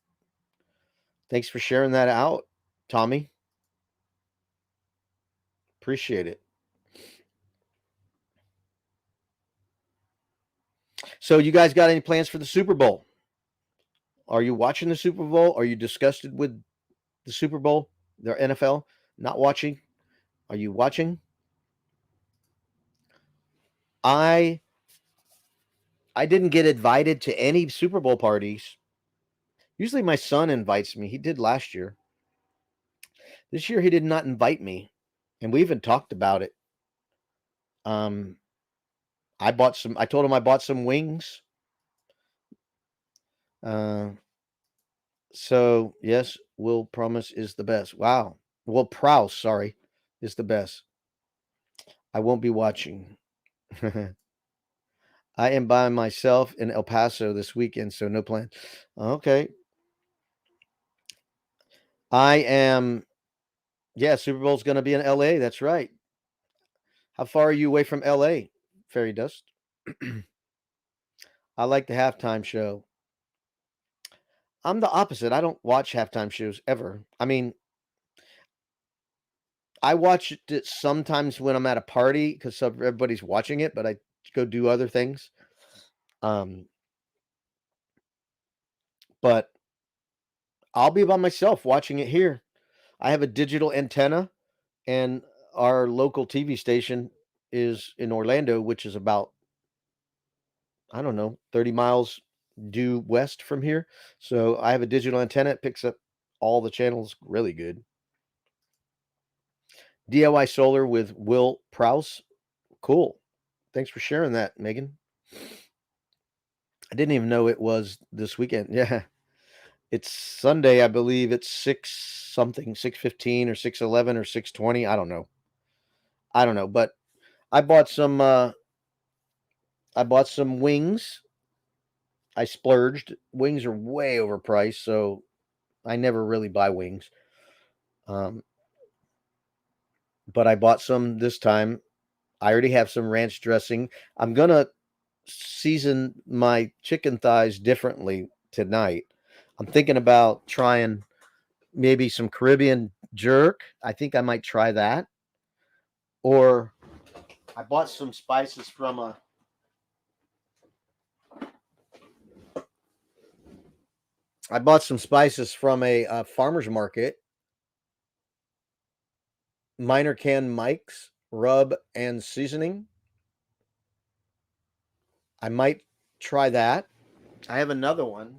Thanks for sharing that out, Tommy. Appreciate it. So, you guys got any plans for the Super Bowl? Are you watching the Super Bowl? Are you disgusted with the Super Bowl, the NFL? Not watching? Are you watching? I didn't get invited to any Super Bowl parties. Usually my son invites me. He did last year. This year he did not invite me, and we even talked about it. I told him I bought some wings. So yes, Will Promise is the best. Wow. Will Prowse, sorry, is the best. I won't be watching. I am by myself in El Paso this weekend, so no plan. Okay. I am, yeah, Super Bowl's going to be in LA. That's right. How far are you away from LA, Fairy Dust? I like the halftime show. I'm the opposite. I don't watch halftime shows ever. I mean, I watch it sometimes when I'm at a party because everybody's watching it, but I go do other things. But I'll be by myself watching it here. I have a digital antenna, and our local TV station is in Orlando, which is about, I don't know, 30 miles due west from here. So I have a digital antenna. It picks up all the channels really good. DIY solar with Will Prowse. Cool. Thanks for sharing that, Megan. I didn't even know it was this weekend. Yeah. It's Sunday, I believe. It's 6 something, 6:15 or 6:11 or 6:20. I don't know. But I bought some wings. I splurged. Wings are way overpriced, so I never really buy wings. But I bought some this time. I already have some ranch dressing. I'm going to season my chicken thighs differently tonight. I'm thinking about trying maybe some Caribbean jerk. I think I might try that. Or I bought some spices from a farmer's market. Minor Can Mike's rub and seasoning. I might try that. I have another one.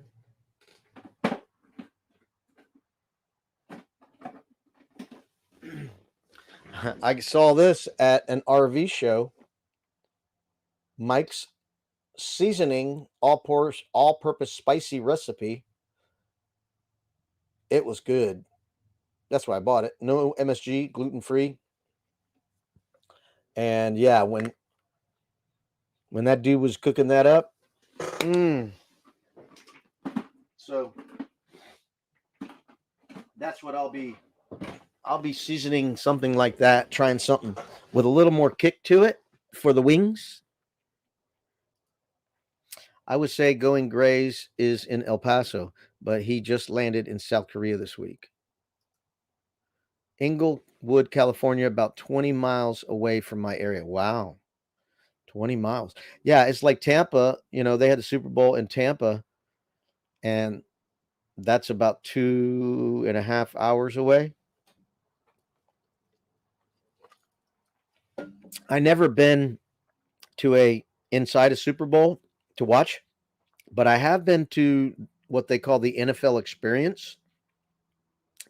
I saw this at an RV show. Mike's seasoning all-purpose spicy recipe. It was good. That's why I bought it. No MSG, gluten-free. And yeah, when that dude was cooking that up, so that's what I'll be seasoning something like that, trying something with a little more kick to it for the wings. I would say Going Grays is in El Paso, but he just landed in South Korea this week. Inglewood, California, about 20 miles away from my area. Wow. 20 miles. Yeah, it's like Tampa. They had the Super Bowl in Tampa, and that's about 2.5 hours away. I never been to a inside a Super Bowl to watch, but I have been to what they call the NFL experience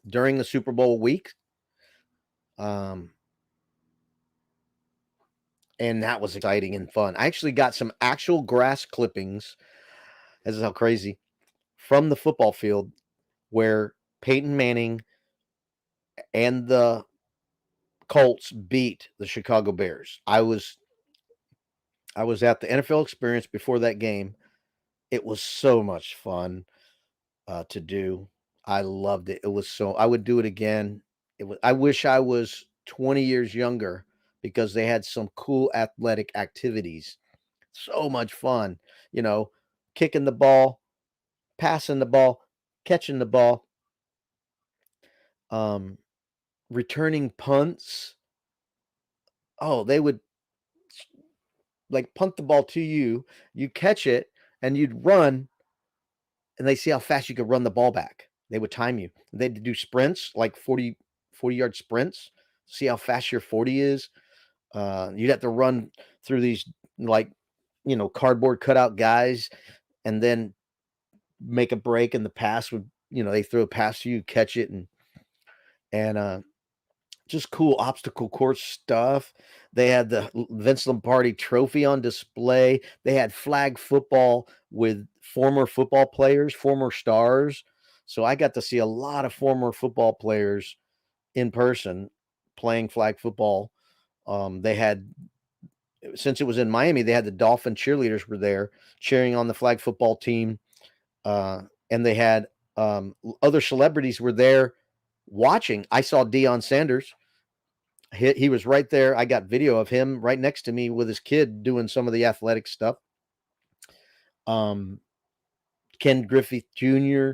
during the Super Bowl week. Um, and that was exciting and fun. I actually got some actual grass clippings. This is how crazy, from the football field where Peyton Manning and the Colts beat the Chicago Bears. I was at the NFL experience before that game. It was so much fun to do. I loved it. It was so. I would do it again. It was. I wish I was 20 years younger because they had some cool athletic activities. So much fun, you know, kicking the ball, passing the ball, catching the ball, um, returning punts. Oh, they would like punt the ball to you, you catch it, and you'd run, and they see how fast you could run the ball back. They would time you. They'd do sprints, like 40-yard sprints, see how fast your 40 is. You'd have to run through these, like, cardboard cutout guys, and then make a break, and the pass would, they throw a pass to you, catch it, and just cool obstacle course stuff. They had the Vince Lombardi trophy on display. They had flag football with former football players, former stars. So I got to see a lot of former football players in person playing flag football. They had, since it was in Miami, they had the Dolphin cheerleaders were there cheering on the flag football team. And they had other celebrities were there watching. I saw Deion Sanders. He was right there. I got video of him right next to me with his kid doing some of the athletic stuff. Um, Ken Griffey Jr.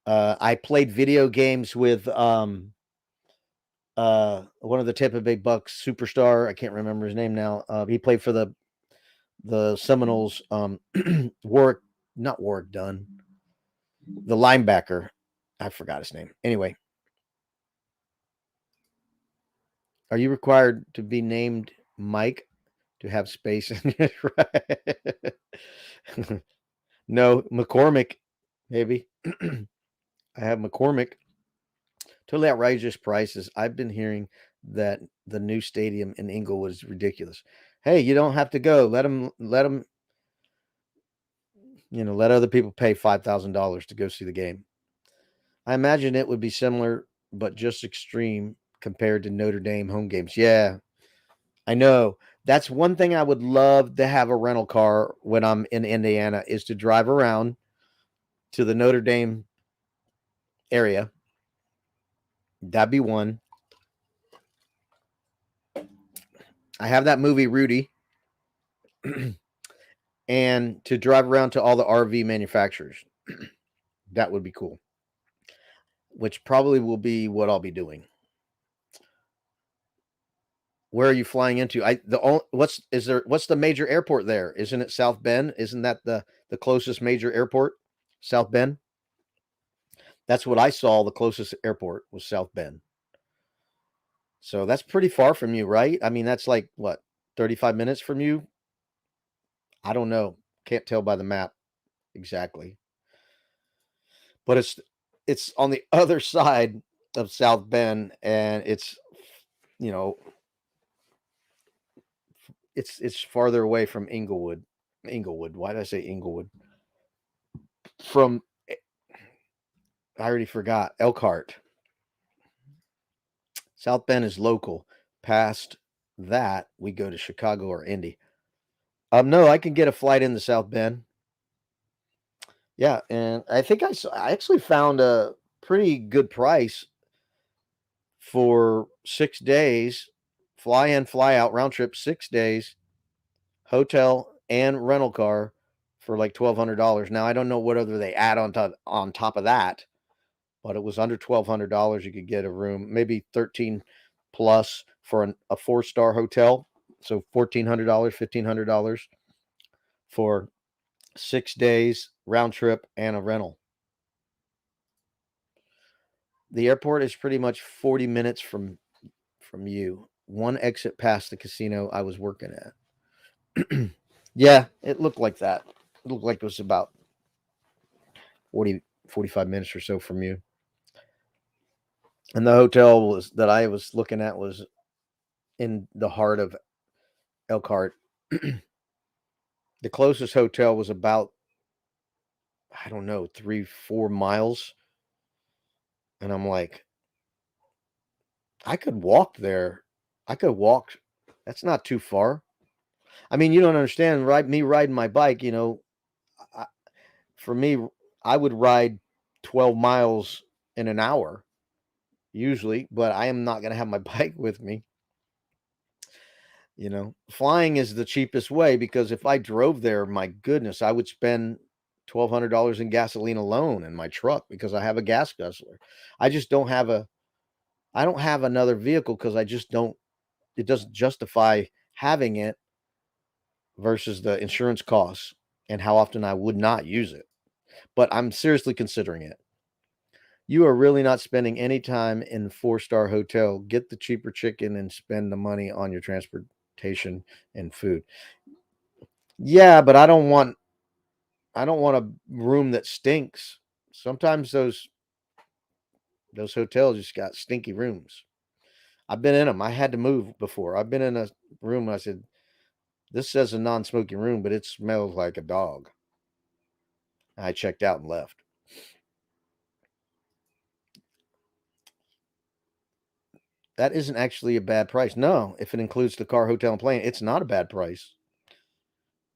I played video games with one of the Tampa Bay Bucks superstar. I can't remember his name now. He played for the Seminoles. Warwick Dunn, the linebacker. I forgot his name. Anyway, are you required to be named Mike to have space in it? Right. No, McCormick, maybe. I have McCormick. Totally outrageous prices. I've been hearing that the new stadium in Inglewood is ridiculous. Hey, you don't have to go. Let them, let other people pay $5,000 to go see the game. I imagine it would be similar, but just extreme compared to Notre Dame home games. Yeah, I know. That's one thing I would love to have a rental car when I'm in Indiana is to drive around to the Notre Dame area. That'd be one. I have that movie Rudy, and to drive around to all the RV manufacturers. That would be cool. Which probably will be what I'll be doing. Where are you flying into? What's the major airport there? Isn't it South Bend? Isn't that the closest major airport? South Bend? That's what I saw. The closest airport was South Bend. So that's pretty far from you, right? I mean, that's like what, 35 minutes from you? I don't know. Can't tell by the map exactly. But it's on the other side of South Bend, and you know, it's farther away from Inglewood. Inglewood. Why did I say Inglewood? From I already forgot. Elkhart. South Bend is local. Past that, we go to Chicago or Indy. No, I can get a flight into South Bend. Yeah, and I think I actually found a pretty good price for 6 days, fly in, fly out, round trip, 6 days, hotel and rental car for like $1,200. Now I don't know what other they add on top of that, but it was under $1,200. You could get a room, maybe 13 plus for a 4-star hotel. So $1,400, $1,500 for 6 days round trip and a rental. The airport is pretty much 40 minutes from you. One exit past the casino I was working at. Yeah, it looked like that. It looked like it was about 45 minutes or so from you. And the hotel was that I was looking at was in the heart of Elkhart. The closest hotel was about, I don't know, 3, 4 miles. And I'm like, I could walk there. I could walk. That's not too far. I mean, you don't understand, right? Me riding my bike, I, for me, I would ride 12 miles in an hour usually, but I am not going to have my bike with me. Flying is the cheapest way because if I drove there, my goodness, I would spend $1,200 in gasoline alone in my truck because I have a gas guzzler. I just don't have a, I don't have another vehicle because I just don't, it doesn't justify having it versus the insurance costs and how often I would not use it. But I'm seriously considering it. You are really not spending any time in four-star hotel. Get the cheaper chicken and spend the money on your transportation and food. Yeah, but I don't want a room that stinks. Sometimes those hotels just got stinky rooms. I've been in them. I had to move before. I've been in a room and I said, "This says a non-smoking room, but it smells like a dog." I checked out and left. That isn't actually a bad price. No, if it includes the car, hotel, and plane, it's not a bad price.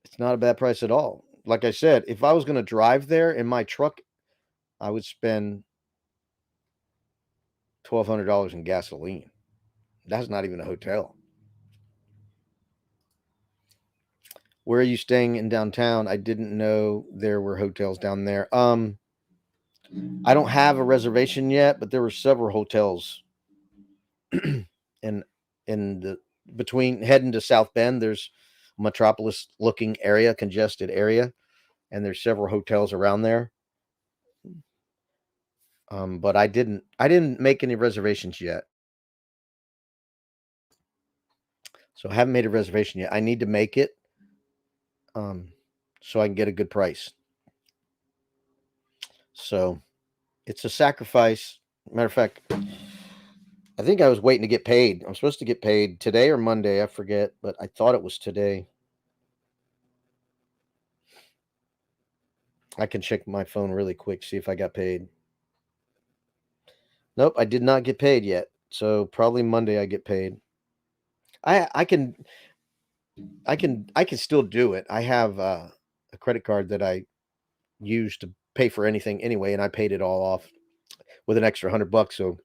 It's not a bad price at all. Like I said, if I was going to drive there in my truck, I would spend $1,200 in gasoline. That's not even a hotel. Where are you staying in downtown? I didn't know there were hotels down there. I don't have a reservation yet, but there were several hotels in the between heading to South Bend. There's a metropolis looking area, congested area, and there's several hotels around there. But I didn't make any reservations yet. So I haven't made a reservation yet. I need to make it um, so I can get a good price. So it's a sacrifice. Matter of fact, I think I was waiting to get paid. I'm supposed to get paid today or Monday. I forget, but I thought it was today. I can check my phone really quick, see if I got paid. Nope, I did not get paid yet. So probably Monday I get paid. I can still do it. I have a credit card that I use to pay for anything anyway, and I paid it all off with an extra $100. So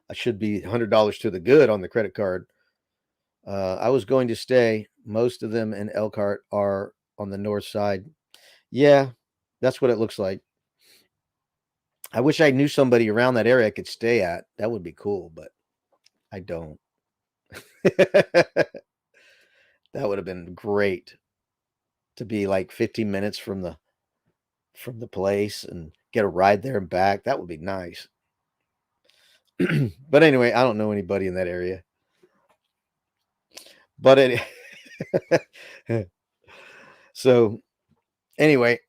I should be $100 to the good on the credit card. I was going to stay. Most of them in Elkhart are on the north side. Yeah, that's what it looks like. I wish I knew somebody around that area I could stay at. That would be cool, but I don't. That would have been great to be like 15 minutes from the place and get a ride there and back. That would be nice. But anyway, I don't know anybody in that area. But so anyway,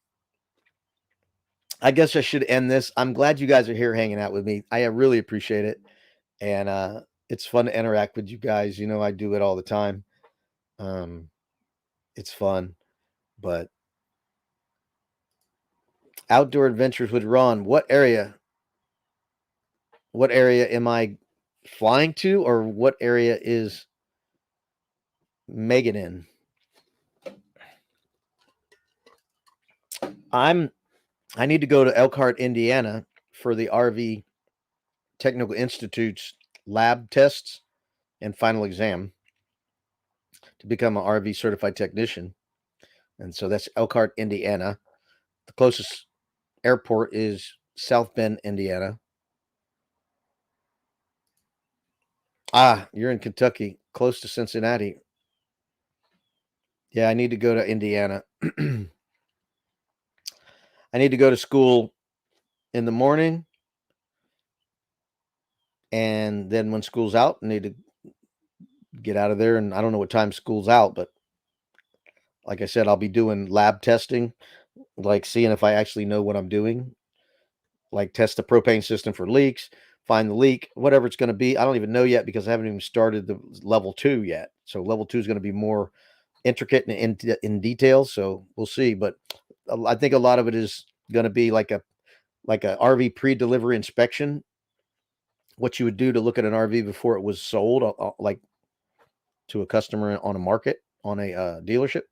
I guess I should end this. I'm glad you guys are here hanging out with me. I really appreciate it. And it's fun to interact with you guys. I do it all the time. Um, it's fun. But outdoor adventures with Ron, what area am I flying to, or what area is Megan in? I need to go to Elkhart, Indiana for the RV Technical Institute's lab tests and final exam to become an RV certified technician. And so that's Elkhart, Indiana. The closest airport is South Bend, Indiana. Ah, you're in Kentucky, close to Cincinnati. Yeah, I need to go to Indiana. I need to go to school in the morning, and then when school's out, I need to get out of there. And I don't know what time school's out, but Like I said, I'll be doing lab testing, like seeing if I actually know what I'm doing, like test the propane system for leaks, find the leak, whatever it's going to be. I don't even know yet because I haven't even started the level 2 yet. So level 2 is going to be more intricate and in detail. So we'll see. But I think a lot of it is going to be like a RV pre-delivery inspection. What you would do to look at an RV before it was sold, like to a customer on a market on a dealership.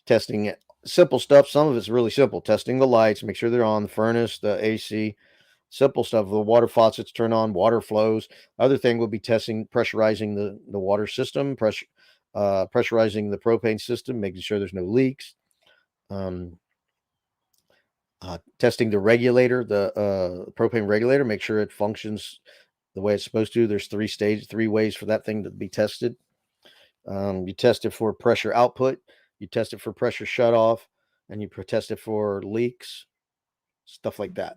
Testing it, simple stuff. Some of it's really simple. Testing the lights, make sure they're on, the furnace, the AC, simple stuff. The water faucets turn on, water flows. Other thing will be testing, pressurizing the water system, pressurizing the propane system, making sure there's no leaks. Um, Testing the regulator, the propane regulator, make sure it functions the way it's supposed to. There's three ways for that thing to be tested. You test it for pressure output, you test it for pressure shut off, and you test it for leaks, stuff like that.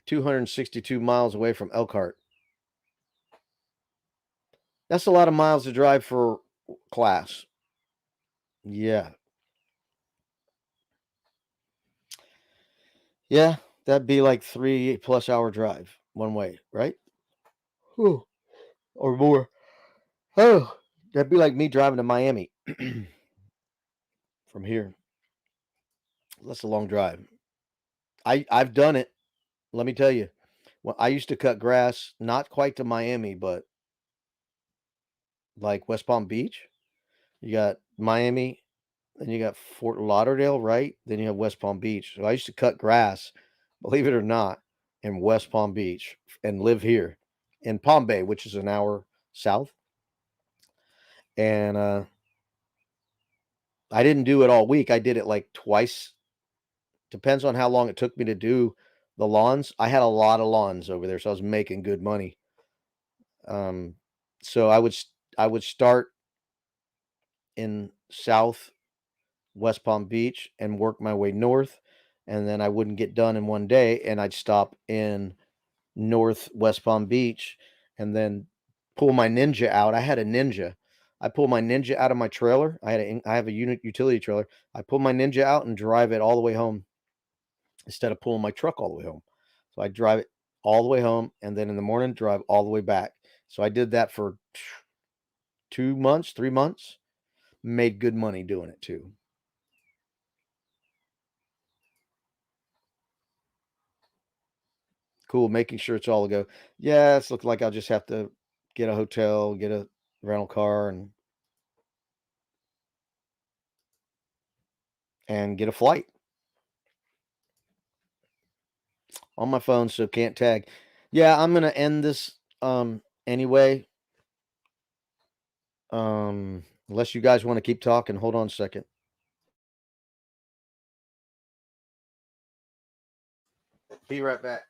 262 miles away from Elkhart. That's a lot of miles to drive for class. Yeah. Yeah. That'd be like 3+ hour drive one way, right? Whew. Or more. Oh, that'd be like me driving to Miami from here. That's a long drive. I've done it. Let me tell you. Well, I used to cut grass, not quite to Miami, but like West Palm Beach. You got Miami, then you got Fort Lauderdale, right? Then you have West Palm Beach. So I used to cut grass, believe it or not, in West Palm Beach and live here in Palm Bay, which is an hour south. And I didn't do it all week. I did it like twice. Depends on how long it took me to do the lawns. I had a lot of lawns over there, so I was making good money. Um, so I would start in South West Palm Beach and work my way north, and then I wouldn't get done in one day, and I'd stop in North West Palm Beach and then pull my Ninja out. I had a Ninja. I pull my Ninja out of my trailer. I have a unit utility trailer. I pull my Ninja out and drive it all the way home instead of pulling my truck all the way home. So I drive it all the way home, and then in the morning drive all the way back. So I did that for 2 months, 3 months. Made good money doing it too. Cool, making sure it's all a go. Yeah, it's looking like I'll just have to get a hotel, get a rental car, and get a flight on my phone, so can't tag. Yeah, I'm gonna end this anyway. Unless you guys want to keep talking. Hold on a second. Be right back.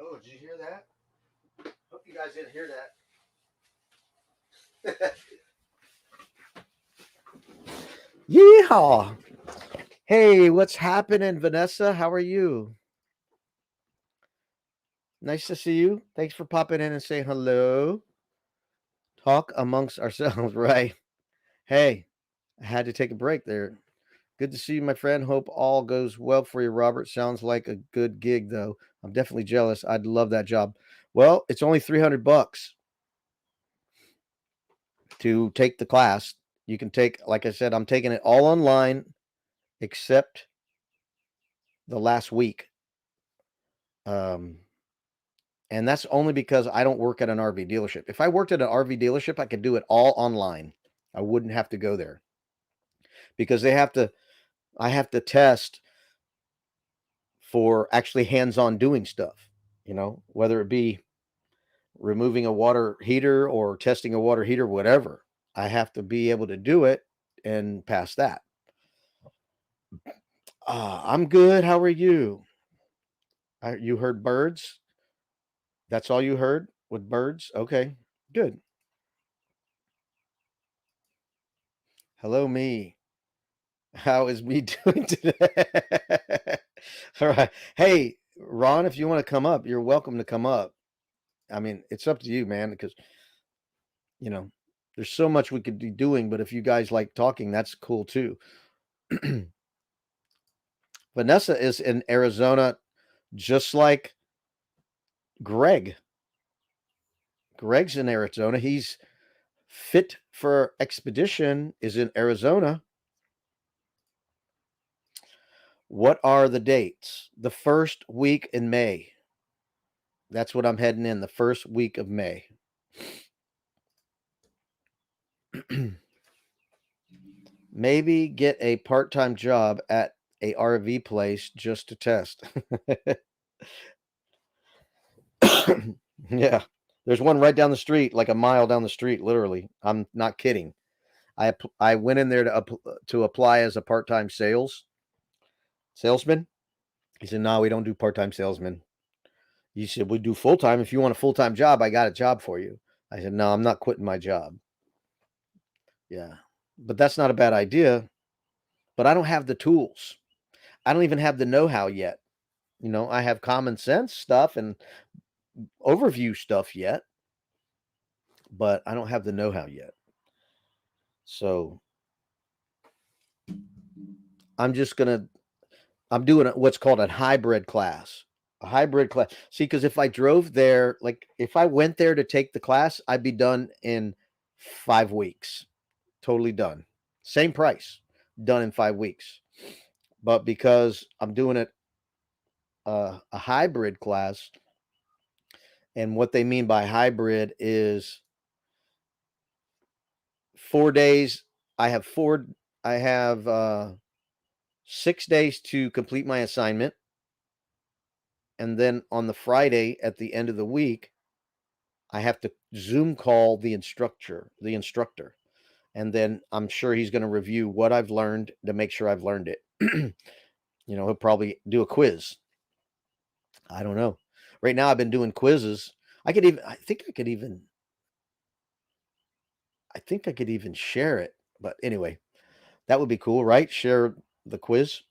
Oh, did you hear that? Hope you guys didn't hear that. Yeehaw! Hey, what's happening, Vanessa? How are you? Nice to see you. Thanks for popping in and saying hello. Talk amongst ourselves, right? Hey, I had to take a break there. Good to see you, my friend. Hope all goes well for you, Robert. Sounds like a good gig, though. I'm definitely jealous. I'd love that job. Well, it's only $300 to take the class. You can take, like I said, I'm taking it all online except the last week. Um, And that's only because I don't work at an RV dealership. If I worked at an RV dealership, I could do it all online. I wouldn't have to go there because I have to test for actually hands-on doing stuff, whether it be removing a water heater or testing a water heater, whatever. I have to be able to do it and pass that. I'm good. How are you? You heard birds? That's all you heard with birds? Okay, good. Hello, me. How is me doing today? All right. Hey, Ron, if you want to come up, you're welcome to come up. I mean, it's up to you, man, because, you know, there's so much we could be doing, but if you guys like talking, that's cool too. Vanessa is in Arizona, just like Greg. Greg's in Arizona. He's fit for expedition is in Arizona. What are the dates? The first week in May. That's what I'm heading in, the first week of May. Maybe get a part-time job at a RV place just to test. Yeah. There's one right down the street, like a mile down the street, literally. I'm not kidding. I went in there to apply as a part-time salesman. He said, "No, we don't do part-time salesmen." He said, "We do full-time. If you want a full-time job, I got a job for you." I said, "No, I'm not quitting my job." Yeah. But that's not a bad idea, but I don't have the tools. I don't even have the know-how yet. I have common sense stuff and overview stuff yet, but I don't have the know-how yet. So I'm just gonna I'm doing what's called a hybrid class. A hybrid class. See, because if I drove there, like if I went there to take the class, I'd be done in 5 weeks. Totally done. Same price, done in 5 weeks. But because I'm doing it a hybrid class, and what they mean by hybrid is 4 days. I have 6 days to complete my assignment. And then on the Friday at the end of the week, I have to Zoom call the instructor. And then I'm sure he's going to review what I've learned to make sure I've learned it. He'll probably do a quiz. I don't know. Right now I've been doing quizzes. I think I could even share it. But anyway, that would be cool, right? Share the quiz.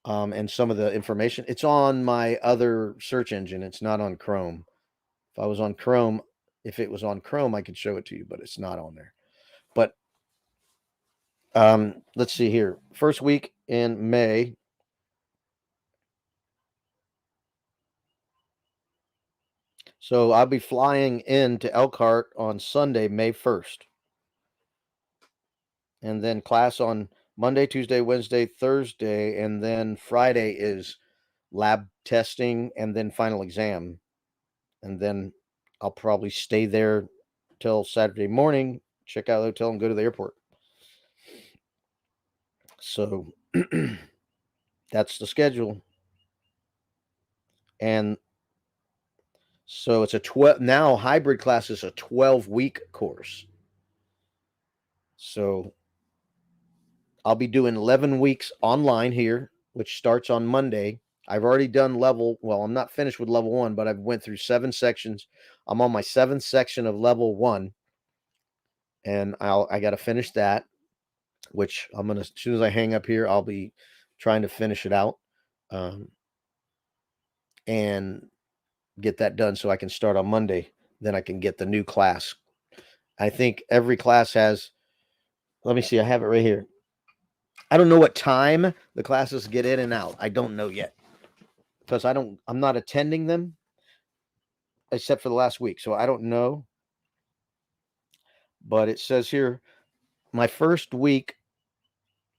And some of the information. It's on my other search engine. It's not on Chrome. If it was on Chrome, I could show it to you, but it's not on there. But let's see here. First week in May. So I'll be flying into Elkhart on Sunday, May 1st. And then class on Monday, Tuesday, Wednesday, Thursday, and then Friday is lab testing and then final exam. And then I'll probably stay there till Saturday morning, check out the hotel, and go to the airport. So that's the schedule. And so it's now hybrid class is a 12-week course. So I'll be doing 11 weeks online here, which starts on Monday. I've already done I'm not finished with level 1, but I've went through 7 sections. I'm on my 7th section of level 1, and I got to finish that, which as soon as I hang up here, I'll be trying to finish it out, and get that done so I can start on Monday. Then I can get the new class. I think every class has, let me see, I have it right here. I don't know what time the classes get in and out. I don't know yet because I'm not attending them except for the last week. So I don't know. But it says here, my first week,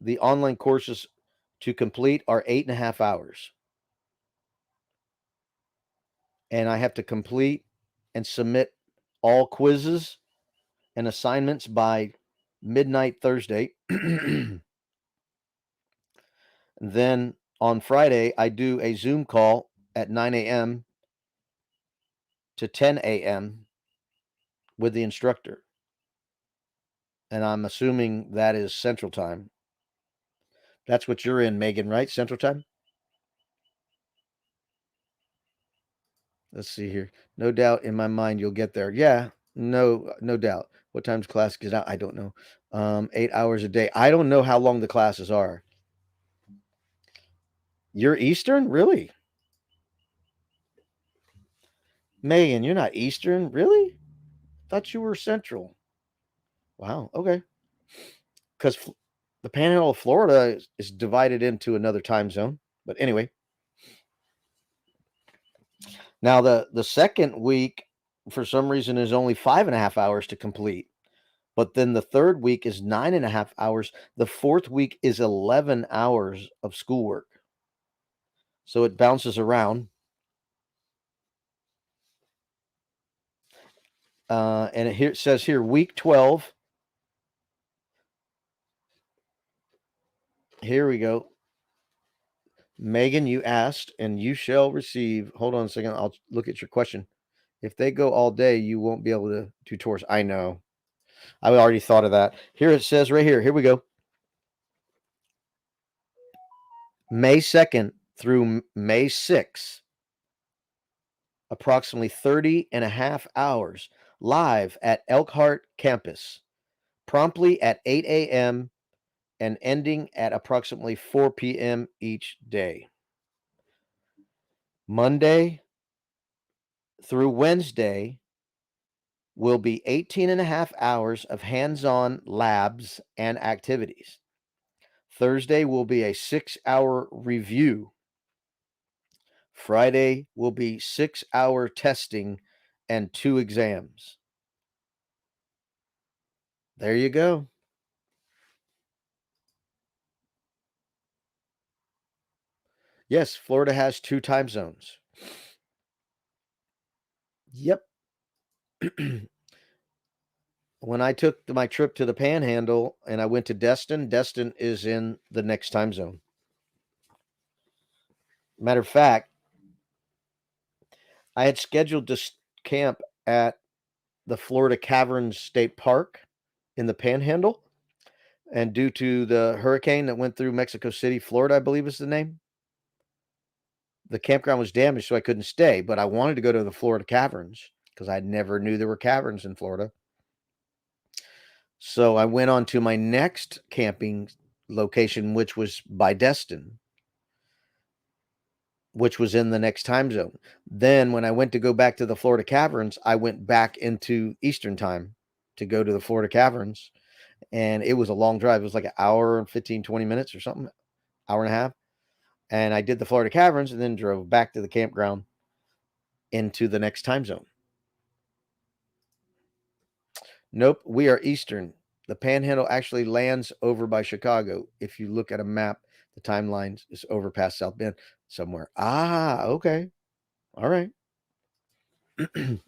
the online courses to complete are 8.5 hours. and I have to complete and submit all quizzes and assignments by midnight Thursday. Then on Friday, I do a Zoom call at 9 a.m. to 10 a.m. with the instructor. And I'm assuming that is Central Time. That's what you're in, Megan, right? Central Time? Let's see here. No doubt in my mind you'll get there. Yeah, no doubt. What time's class get out? I don't know. 8 hours a day. I don't know how long the classes are. You're Eastern? Really? Megan, you're not Eastern? Really? Thought you were Central. Wow. Okay. Because the Panhandle of Florida is divided into another time zone. But anyway, now the second week, for some reason, is only 5.5 hours to complete. But then the third week is 9.5 hours. The fourth week is 11 hours of schoolwork. So it bounces around. And it says here, week 12. Here we go. Megan, you asked, and you shall receive. Hold on a second. I'll look at your question. If they go all day, you won't be able to do tours. I know. I already thought of that. Here it says right here. Here we go. May 2nd through May 6th, approximately 30 and a half hours live at Elkhart campus, promptly at 8 a.m. and ending at approximately 4 p.m. each day. Monday through Wednesday will be 18 and a half hours of hands-on labs and activities. Thursday will be a 6-hour review. Friday will be 6-hour testing and 2 exams. There you go. Yes, Florida has 2 time zones. Yep. When I took my trip to the Panhandle and I went to Destin, Destin is in the next time zone. Matter of fact, I had scheduled to camp at the Florida Caverns State Park in the Panhandle. And due to the hurricane that went through Mexico City, Florida, I believe is the name, the campground was damaged, so I couldn't stay. But I wanted to go to the Florida Caverns because I never knew there were caverns in Florida. So I went on to my next camping location, which was by Destin, which was in the next time zone. Then when I went to go back to the Florida Caverns, I went back into Eastern time to go to the Florida Caverns. And it was a long drive. It was like an hour and 15, 20 minutes or something, hour and a half. And I did the Florida Caverns and then drove back to the campground into the next time zone. Nope, we are Eastern. The Panhandle actually lands over by Chicago. If you look at a map, the timeline is over past South Bend somewhere. Ah, okay. All right.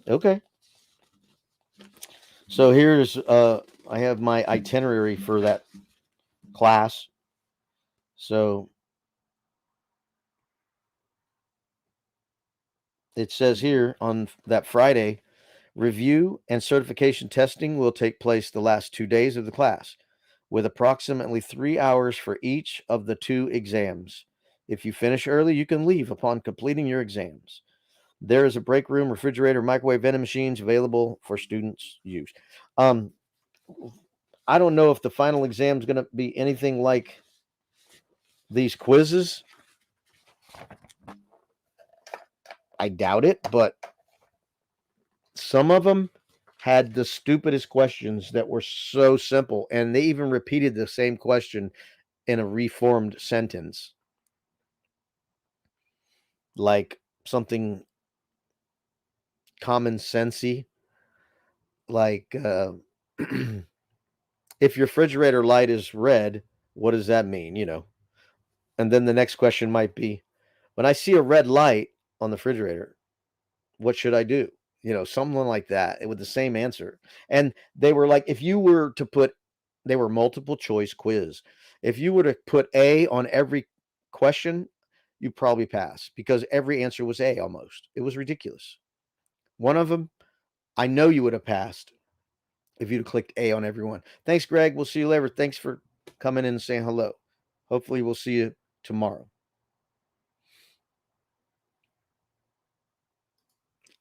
Okay. So here's I have my itinerary for that class. So it says here on that Friday, review and certification testing will take place the last 2 days of the class, with approximately 3 hours for each of the 2 exams. If you finish early, you can leave upon completing your exams. There is a break room, refrigerator, microwave, vending machines available for students' use. I don't know if the final exam is going to be anything like these quizzes. I doubt it, but some of them had the stupidest questions that were so simple, and they even repeated the same question in a reformed sentence, like something common sensey, like if your refrigerator light is red, what does that mean? And then the next question might be, when I see a red light on the refrigerator, What should I do? Something like that with the same answer. And they were like, if you were to put, they were multiple choice quiz. If you were to put A on every question, you probably pass because every answer was A almost. It was ridiculous. One of them, I know you would have passed if you'd have clicked A on everyone. Thanks, Greg. We'll see you later. Thanks for coming in and saying hello. Hopefully, we'll see you tomorrow.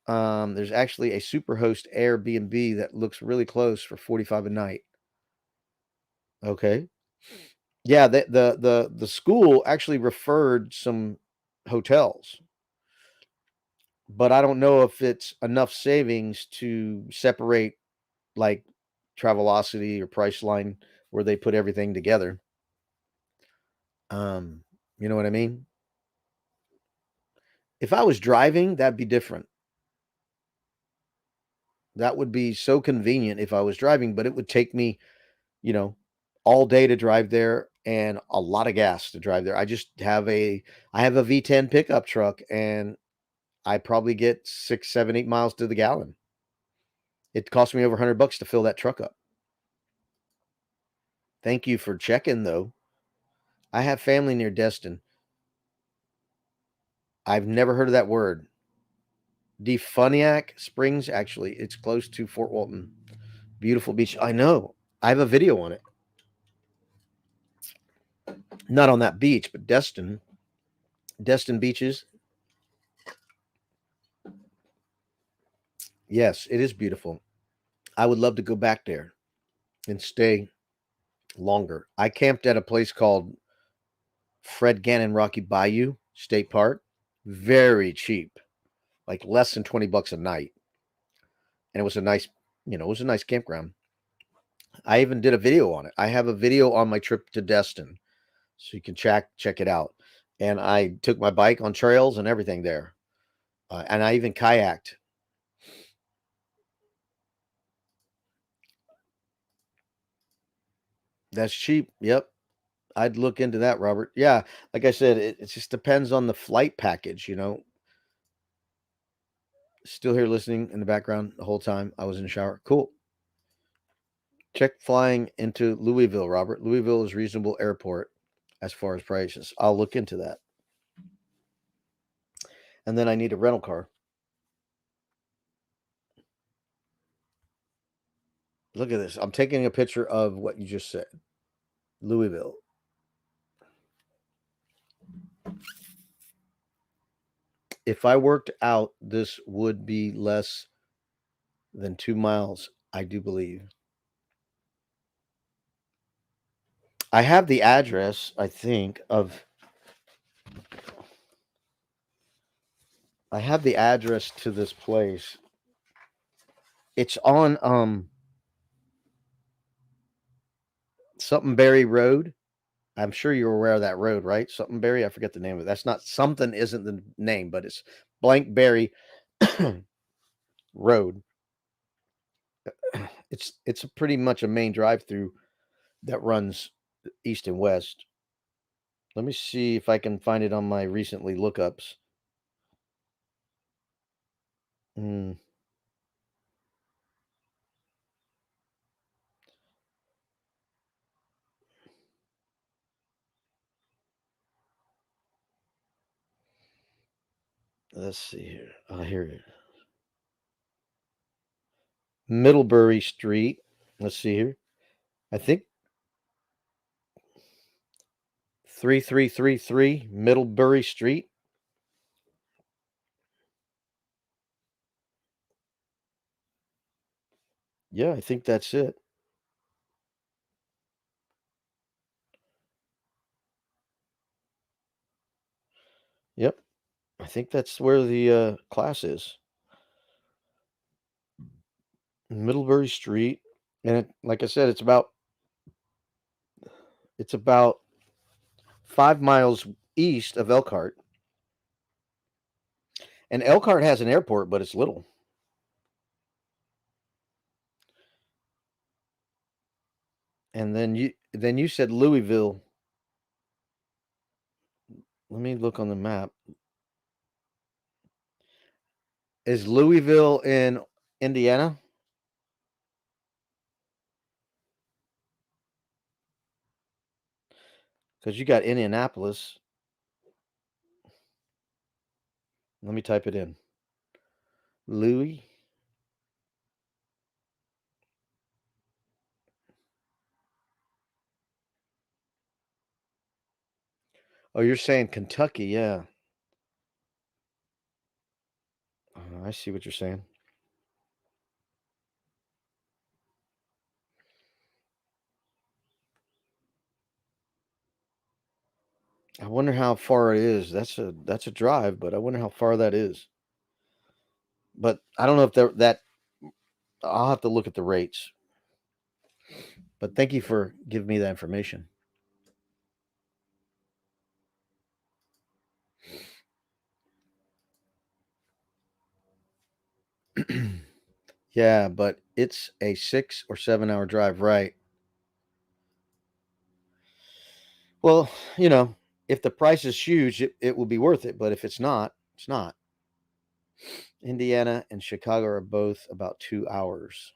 There's actually a Superhost Airbnb that looks really close for 45 a night. Okay. Yeah, the school actually referred some hotels, but I don't know if it's enough savings to separate like Travelocity or Priceline where they put everything together. Um, you know what I mean? If I was driving, that'd be different. That would be so convenient if I was driving, but it would take me, you know, all day to drive there and a lot of gas to drive there. I have a V10 pickup truck and I probably get 6, 7, 8 miles to the gallon. It cost me over $100 to fill that truck up. Thank you for checking though. I have family near Destin. I've never heard of that word. Defuniak Springs, actually, it's close to Fort Walton. Beautiful beach. I know. I have a video on it. Not on that beach, but Destin. Destin beaches. Yes, it is beautiful. I would love to go back there and stay longer. I camped at a place called Fred Gannon Rocky Bayou State Park. Very cheap, like less than $20 a night. And it was it was a nice campground. I even did a video on it. I have a video on my trip to Destin. So you can check it out. And I took my bike on trails and everything there. And I even kayaked. That's cheap. Yep. I'd look into that, Robert. Yeah, like I said, it just depends on the flight package. Still here listening in the background the whole time. I was in the shower. Cool. Check flying into Louisville, Robert. Louisville is reasonable airport as far as prices. I'll look into that. And then I need a rental car. Look at this. I'm taking a picture of what you just said. Louisville. If I worked out, this would be less than 2 miles, I do believe. I have the address, I think, I have the address to this place. It's on Something Berry Road. I'm sure you're aware of that road, right? Something Berry. I forget the name of it. That's not something isn't the name, but it's Blank Berry Road. It's a pretty much a main drive through that runs east and west. Let me see if I can find it on my recently lookups. Mm, let's see here. Here it is. Middlebury Street. Let's see here. I think 3333 Middlebury Street. Yeah, I think that's it. Yep. I think that's where the class is. Middlebury Street. And like I said, it's about 5 miles east of Elkhart. And Elkhart has an airport, but it's little. And then you said Louisville. Let me look on the map. Is Louisville in Indiana? Because you got Indianapolis. Let me type it in. Louis. Oh, you're saying Kentucky, yeah. I see what you're saying. I wonder how far it is. That's a drive, but I wonder how far that is. But I don't know if that I'll have to look at the rates. But thank you for giving me that information. Yeah, but it's a 6 or 7 hour drive, right? Well, if the price is huge, it will be worth it. But if it's not, it's not. Indiana and Chicago are both about 2 hours.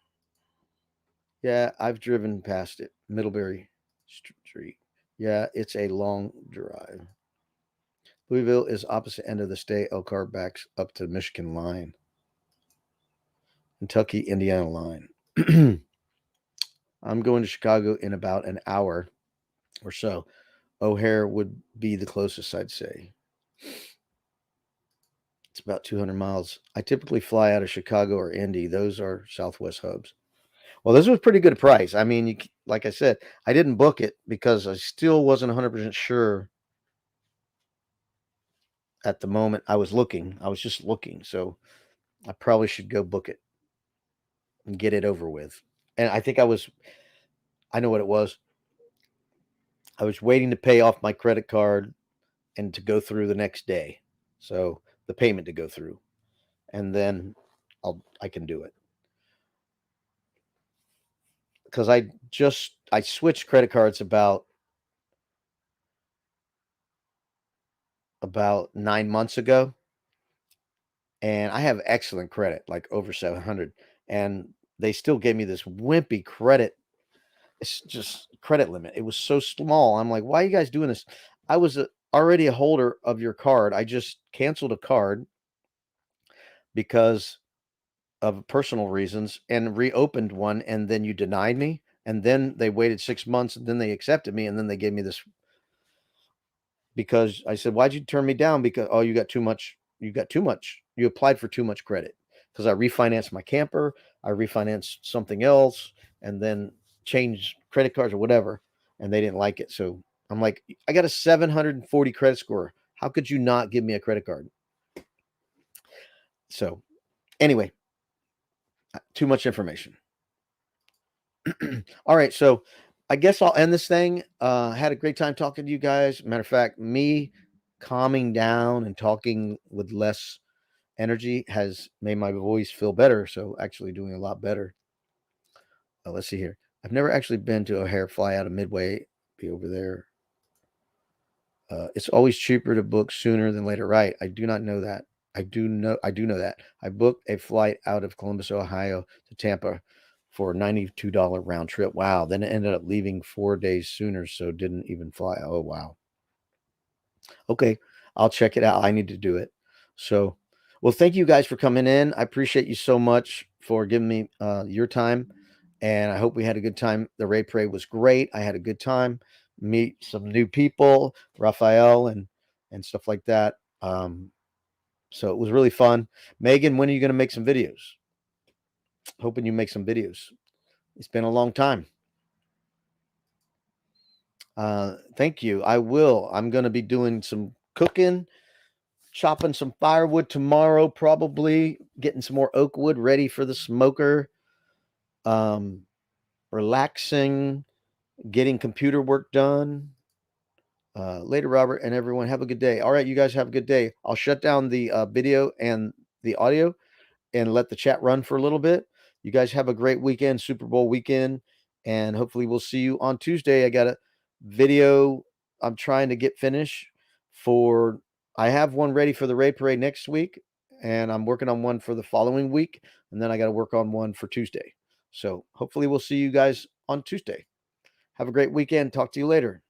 Yeah, I've driven past it. Middlebury Street. Yeah, it's a long drive. Louisville is opposite end of the state. Elkhart backs up to the Michigan line. Kentucky, Indiana line. I'm going to Chicago in about an hour or so. O'Hare would be the closest, I'd say. It's about 200 miles. I typically fly out of Chicago or Indy. Those are Southwest hubs. Well, this was pretty good price. I mean, like I said, I didn't book it because I still wasn't 100% sure at the moment. I was looking. I was just looking. So I probably should go book it and get it over with. And I know what it was. I was waiting to pay off my credit card and to go through the next day. So the payment to go through. And then I can do it. Because I switched credit cards about 9 months ago, and I have excellent credit, like over 700, and they still gave me this wimpy credit. It's just credit limit. It was so small. I'm like, why are you guys doing this? I was already a holder of your card. I just canceled a card because of personal reasons and reopened one, and then you denied me, and then they waited 6 months, and then they accepted me, and then they gave me this because I said, "Why'd you turn me down?" Because oh, you got too much. You got too much. You applied for too much credit because I refinanced my camper. I refinanced something else, and then changed credit cards or whatever, and they didn't like it. So I'm like, I got a 740 credit score. How could you not give me a credit card? So anyway, too much information. All right, so I guess I'll end this thing. Had a great time talking to you guys. Matter of fact, me calming down and talking with less energy has made my voice feel better. So actually doing a lot better. Let's see here. I've never actually been to O'Hare. Fly out of Midway. Be over there. It's always cheaper to book sooner than later. Right. I do not know that. I do know that. I booked a flight out of Columbus, Ohio to Tampa for a $92 round trip. Wow. Then it ended up leaving 4 days sooner, so didn't even fly. Oh wow. Okay. I'll check it out. I need to do it. So well, thank you guys for coming in. I appreciate you so much for giving me your time. And I hope we had a good time. The Raid Parade was great. I had a good time. Meet some new people, Raphael and stuff like that. So it was really fun. Megan, when are you going to make some videos? Hoping you make some videos. It's been a long time. Thank you. I will. I'm going to be doing some cooking, chopping some firewood tomorrow, probably getting some more oak wood ready for the smoker. Um, Relaxing, getting computer work done. Later, Robert, and everyone. Have a good day. All right, you guys have a good day. I'll shut down the video and the audio and let the chat run for a little bit. You guys have a great weekend, Super Bowl weekend, and hopefully we'll see you on Tuesday. I got a video I'm trying to get finished for. I have one ready for the Raid Parade next week, and I'm working on one for the following week, and then I got to work on one for Tuesday. So hopefully we'll see you guys on Tuesday. Have a great weekend. Talk to you later.